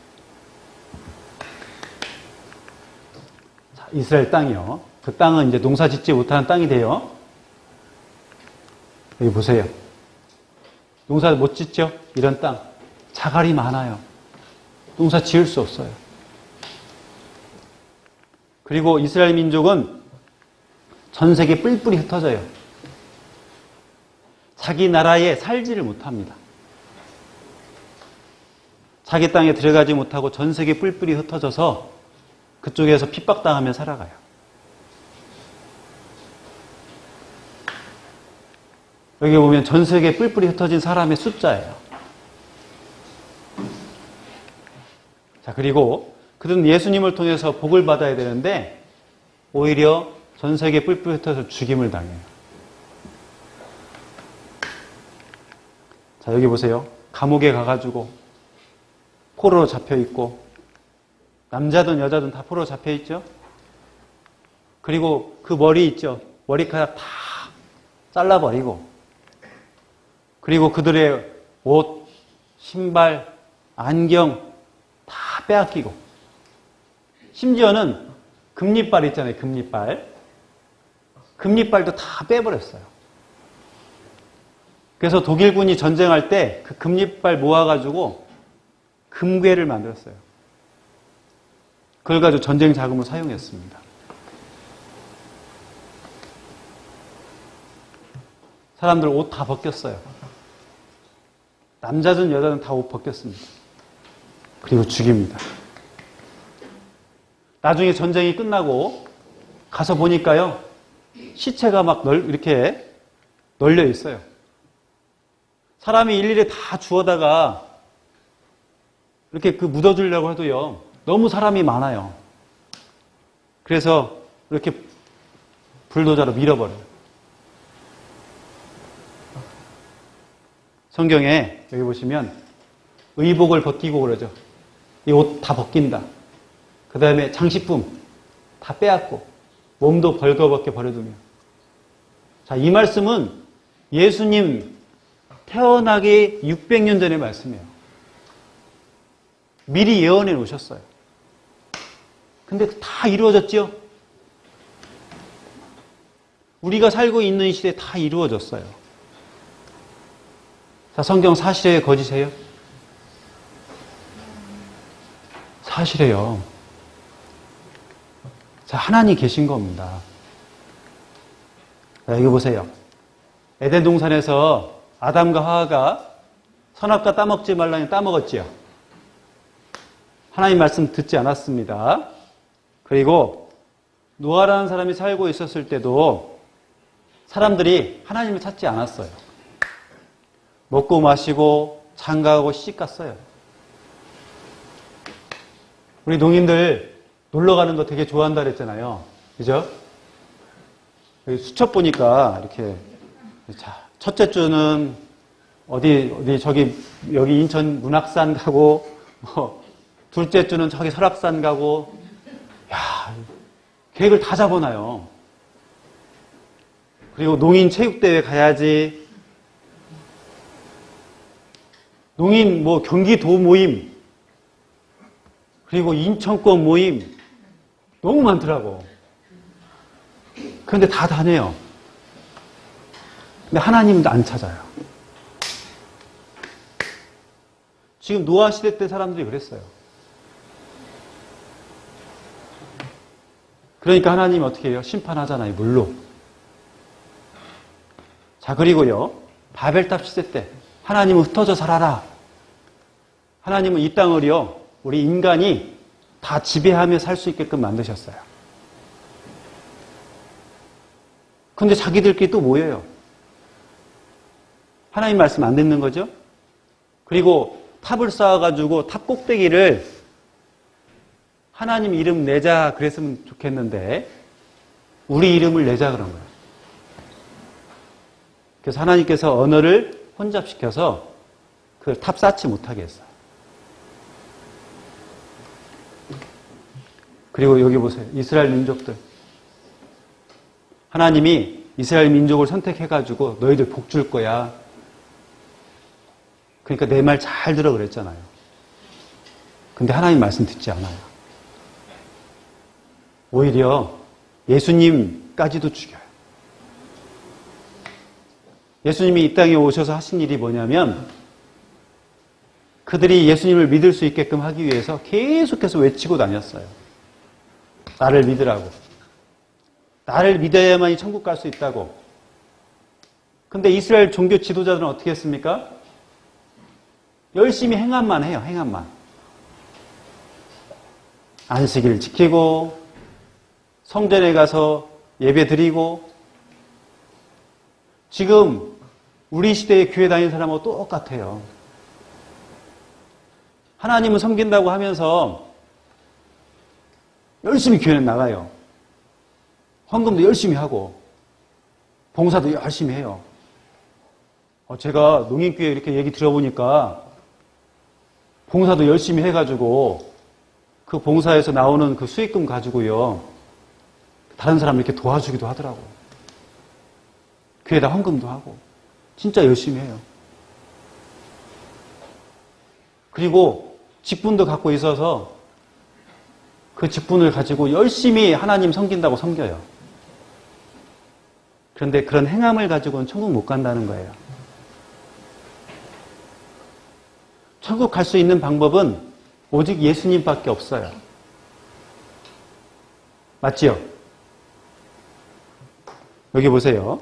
자, 이스라엘 땅이요. 그 땅은 이제 농사 짓지 못하는 땅이 돼요. 여기 보세요. 농사 못 짓죠? 이런 땅. 자갈이 많아요. 농사 지을 수 없어요. 그리고 이스라엘 민족은 전 세계 뿔뿔이 흩어져요. 자기 나라에 살지를 못합니다. 자기 땅에 들어가지 못하고 전 세계 뿔뿔이 흩어져서 그쪽에서 핍박당하며 살아가요. 여기 보면 전 세계 뿔뿔이 흩어진 사람의 숫자예요. 자, 그리고 그들은 예수님을 통해서 복을 받아야 되는데 오히려 전 세계 뿔뿔이 흩어져서 죽임을 당해요. 자, 여기 보세요. 감옥에 가가지고 포로로 잡혀있고 남자든 여자든 다 포로로 잡혀있죠. 그리고 그 머리 있죠. 머리카락 다 잘라버리고 그리고 그들의 옷, 신발, 안경 다 빼앗기고, 심지어는 금리빨 있잖아요. 금리빨도 다 빼버렸어요. 그래서 독일군이 전쟁할 때 그 금리빨 모아가지고 금괴를 만들었어요. 그걸 가지고 전쟁 자금으로 사용했습니다. 사람들 옷 다 벗겼어요. 남자든 여자든 다 옷 벗겼습니다. 그리고 죽입니다. 나중에 전쟁이 끝나고 가서 보니까요, 시체가 막 이렇게 널려 있어요. 사람이 일일이 다 주워다가 이렇게 묻어주려고 해도요, 너무 사람이 많아요. 그래서 이렇게 불도저로 밀어버려요. 성경에 여기 보시면 의복을 벗기고 그러죠. 이 옷 다 벗긴다. 그 다음에 장식품 다 빼앗고 몸도 벌거벗게 버려두며. 자, 이 말씀은 예수님 태어나기 600년 전의 말씀이에요. 미리 예언해 놓으셨어요. 근데 다 이루어졌죠? 우리가 살고 있는 이 시대에 다 이루어졌어요. 자, 성경 사실이에요, 거짓이에요? 사실이에요. 자, 하나님 계신 겁니다. 자, 여기 보세요. 에덴 동산에서 아담과 하와가 선악과 따먹지 말라니 따먹었지요. 하나님 말씀 듣지 않았습니다. 그리고 노아라는 사람이 살고 있었을 때도 사람들이 하나님을 찾지 않았어요. 먹고 마시고 장가가고 시집갔어요. 우리 농인들 놀러 가는 거 되게 좋아한다 그랬잖아요. 그죠? 여기 수첩 보니까 이렇게, 자, 첫째 주는 여기 인천 문학산 가고, 둘째 주는 저기 설악산 가고, 야, 계획을 다 잡아놔요. 그리고 농인 체육대회 가야지, 농인 경기도 모임, 그리고 인천권 모임, 너무 많더라고. 그런데 다 다녀요. 근데 하나님도 안 찾아요. 지금 노아 시대 때 사람들이 그랬어요. 그러니까 하나님이 어떻게 해요? 심판하잖아요, 물로. 자, 그리고요, 바벨탑 시대 때 하나님은 흩어져 살아라. 하나님은 이 땅을요, 우리 인간이 다 지배하며 살 수 있게끔 만드셨어요. 근데 자기들끼리 또 모여요. 하나님 말씀 안 듣는 거죠? 그리고 탑을 쌓아가지고 탑 꼭대기를 하나님 이름 내자 그랬으면 좋겠는데 우리 이름을 내자 그런 거예요. 그래서 하나님께서 언어를 혼잡시켜서 그걸 탑 쌓지 못하게 했어요. 그리고 여기 보세요. 이스라엘 민족들. 하나님이 이스라엘 민족을 선택해가지고 너희들 복 줄 거야. 그러니까 내 말 잘 들어 그랬잖아요. 근데 하나님 말씀 듣지 않아요. 오히려 예수님까지도 죽여요. 예수님이 이 땅에 오셔서 하신 일이 뭐냐면 그들이 예수님을 믿을 수 있게끔 하기 위해서 계속해서 외치고 다녔어요. 나를 믿으라고. 나를 믿어야만이 천국 갈 수 있다고. 근데 이스라엘 종교 지도자들은 어떻게 했습니까? 열심히 행함만 해요. 행함만. 안식일을 지키고 성전에 가서 예배 드리고 지금 우리 시대에 교회 다니는 사람하고 똑같아요. 하나님을 섬긴다고 하면서 열심히 교회는 나가요. 헌금도 열심히 하고 봉사도 열심히 해요. 제가 농인교회 이렇게 얘기 들어보니까 봉사도 열심히 해가지고 그 봉사에서 나오는 그 수익금 가지고요 다른 사람 이렇게 도와주기도 하더라고. 교회에다 헌금도 하고 진짜 열심히 해요. 그리고 직분도 갖고 있어서 그 직분을 가지고 열심히 하나님 섬긴다고 섬겨요. 그런데 그런 행함을 가지고는 천국 못 간다는 거예요. 천국 갈 수 있는 방법은 오직 예수님밖에 없어요. 맞지요? 여기 보세요.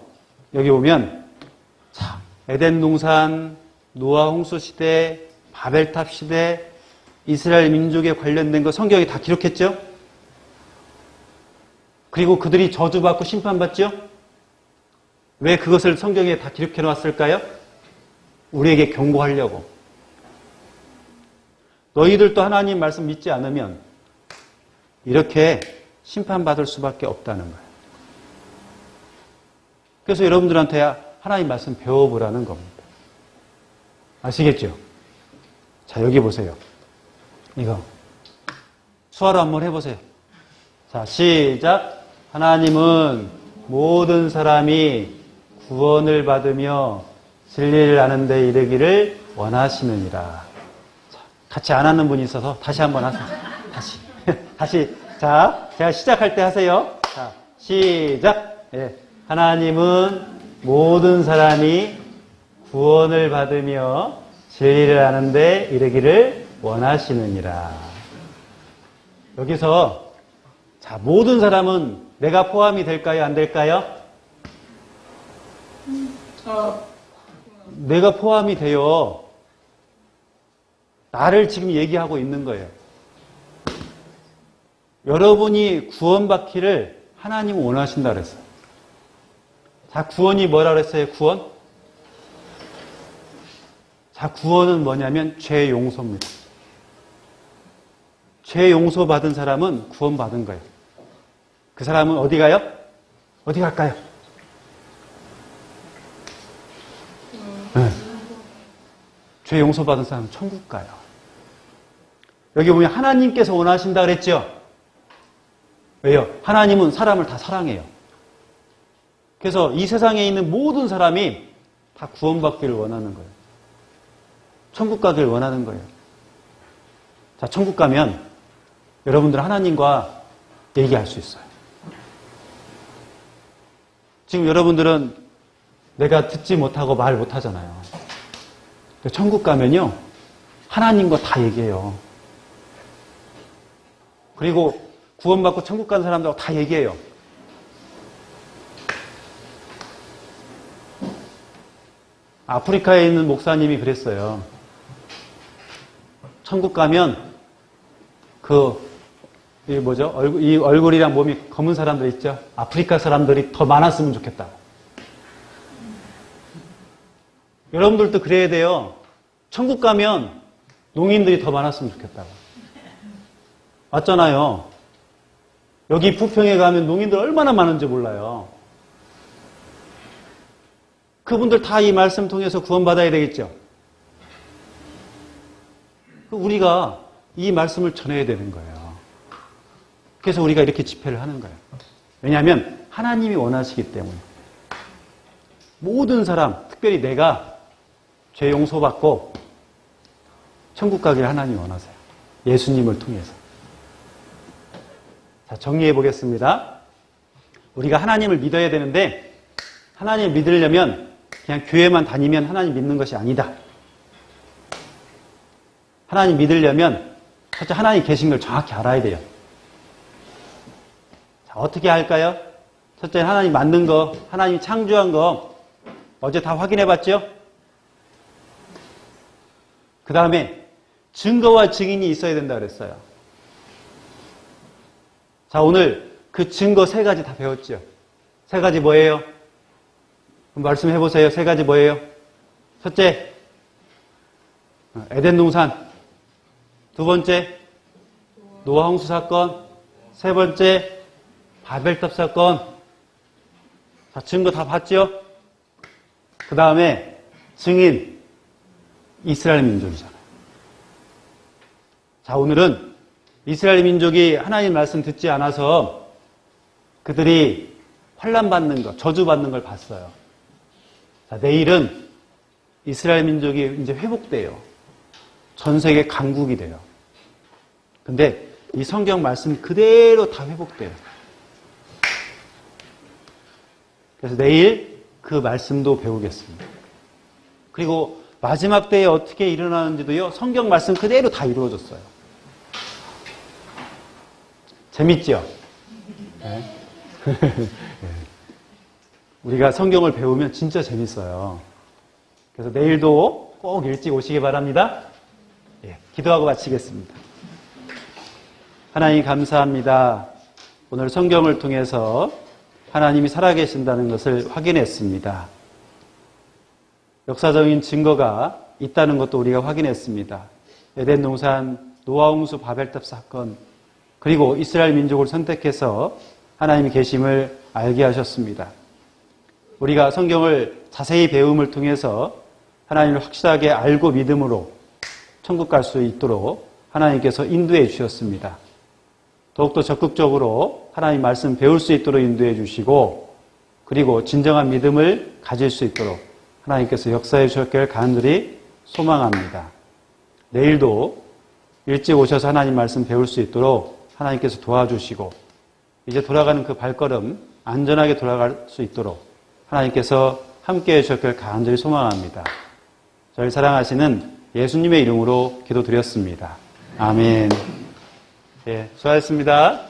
여기 보면 자, 에덴 동산, 노아 홍수 시대, 바벨탑 시대, 이스라엘 민족에 관련된 거 성경에 다 기록했죠? 그리고 그들이 저주받고 심판받죠? 왜 그것을 성경에 다 기록해 놨을까요? 우리에게 경고하려고. 너희들도 하나님 말씀 믿지 않으면 이렇게 심판받을 수밖에 없다는 거예요. 그래서 여러분들한테 하나님 말씀 배워보라는 겁니다. 아시겠죠? 자, 여기 보세요. 이거. 수화로 한번 해보세요. 자, 시작. 하나님은 모든 사람이 구원을 받으며 진리를 아는 데 이르기를 원하시느니라. 자, 같이 안 하는 분이 있어서 다시 한번 하세요. 다시. 다시. 자, 제가 시작할 때 하세요. 자, 시작. 예. 하나님은 모든 사람이 구원을 받으며 진리를 아는 데 이르기를 원하시느니라. 여기서 자, 모든 사람은 내가 포함이 될까요? 안 될까요? 내가 포함이 돼요. 나를 지금 얘기하고 있는 거예요. 여러분이 구원받기를 하나님은 원하신다 그랬어요. 자, 구원이 뭐라 그랬어요? 구원? 자, 구원은 뭐냐면 죄 용서입니다. 죄 용서 받은 사람은 구원 받은 거예요. 그 사람은 어디 가요? 어디 갈까요? 네. 죄 용서 받은 사람은 천국 가요. 여기 보면 하나님께서 원하신다 그랬죠? 왜요? 하나님은 사람을 다 사랑해요. 그래서 이 세상에 있는 모든 사람이 다 구원받기를 원하는 거예요. 천국 가기를 원하는 거예요. 자, 천국 가면 여러분들 하나님과 얘기할 수 있어요. 지금 여러분들은 내가 듣지 못하고 말 못하잖아요. 천국 가면요, 하나님과 다 얘기해요. 그리고 구원받고 천국 간 사람들하고 다 얘기해요. 아프리카에 있는 목사님이 그랬어요. 천국 가면 이 얼굴이랑 몸이 검은 사람들 있죠? 아프리카 사람들이 더 많았으면 좋겠다. 여러분들도 그래야 돼요. 천국 가면 농인들이 더 많았으면 좋겠다고. 맞잖아요. 여기 부평에 가면 농인들 얼마나 많은지 몰라요. 그분들 다 이 말씀 통해서 구원받아야 되겠죠. 우리가 이 말씀을 전해야 되는 거예요. 그래서 우리가 이렇게 집회를 하는 거예요. 왜냐하면 하나님이 원하시기 때문에. 모든 사람, 특별히 내가 죄 용서받고 천국 가기를 하나님이 원하세요. 예수님을 통해서. 자, 정리해 보겠습니다. 우리가 하나님을 믿어야 되는데 하나님을 믿으려면 그냥 교회만 다니면 하나님 믿는 것이 아니다. 하나님 믿으려면 첫째 하나님 계신 걸 정확히 알아야 돼요. 자, 어떻게 할까요? 첫째 하나님 만든 거, 하나님 창조한 거 어제 다 확인해 봤죠? 그 다음에 증거와 증인이 있어야 된다 그랬어요. 자, 오늘 그 증거 3가지 다 배웠죠? 3가지 뭐예요? 말씀해 보세요. 3가지 뭐예요? 첫째, 에덴 동산. 2번째, 노아 홍수 사건. 3번째, 바벨탑 사건. 자, 증거 다 봤죠? 그 다음에 증인, 이스라엘 민족이잖아요. 자, 오늘은 이스라엘 민족이 하나님 말씀 듣지 않아서 그들이 환난받는 것, 저주받는 걸 봤어요. 자, 내일은 이스라엘 민족이 이제 회복돼요. 전 세계 강국이 돼요. 근데 이 성경 말씀 그대로 다 회복돼요. 그래서 내일 그 말씀도 배우겠습니다. 그리고 마지막 때에 어떻게 일어나는지도요, 성경 말씀 그대로 다 이루어졌어요. 재밌죠? 네. 우리가 성경을 배우면 진짜 재밌어요. 그래서 내일도 꼭 일찍 오시기 바랍니다. 예, 기도하고 마치겠습니다. 하나님 감사합니다. 오늘 성경을 통해서 하나님이 살아계신다는 것을 확인했습니다. 역사적인 증거가 있다는 것도 우리가 확인했습니다. 에덴 동산, 노아 홍수 바벨탑 사건, 그리고 이스라엘 민족을 선택해서 하나님이 계심을 알게 하셨습니다. 우리가 성경을 자세히 배움을 통해서 하나님을 확실하게 알고 믿음으로 천국 갈 수 있도록 하나님께서 인도해 주셨습니다. 더욱더 적극적으로 하나님 말씀 배울 수 있도록 인도해 주시고, 그리고 진정한 믿음을 가질 수 있도록 하나님께서 역사해 주셨기를 간절히 소망합니다. 내일도 일찍 오셔서 하나님 말씀 배울 수 있도록 하나님께서 도와주시고, 이제 돌아가는 그 발걸음 안전하게 돌아갈 수 있도록 하나님께서 함께해 주셨기를 간절히 소망합니다. 저를 사랑하시는 예수님의 이름으로 기도드렸습니다. 아멘. 예, 수고하셨습니다.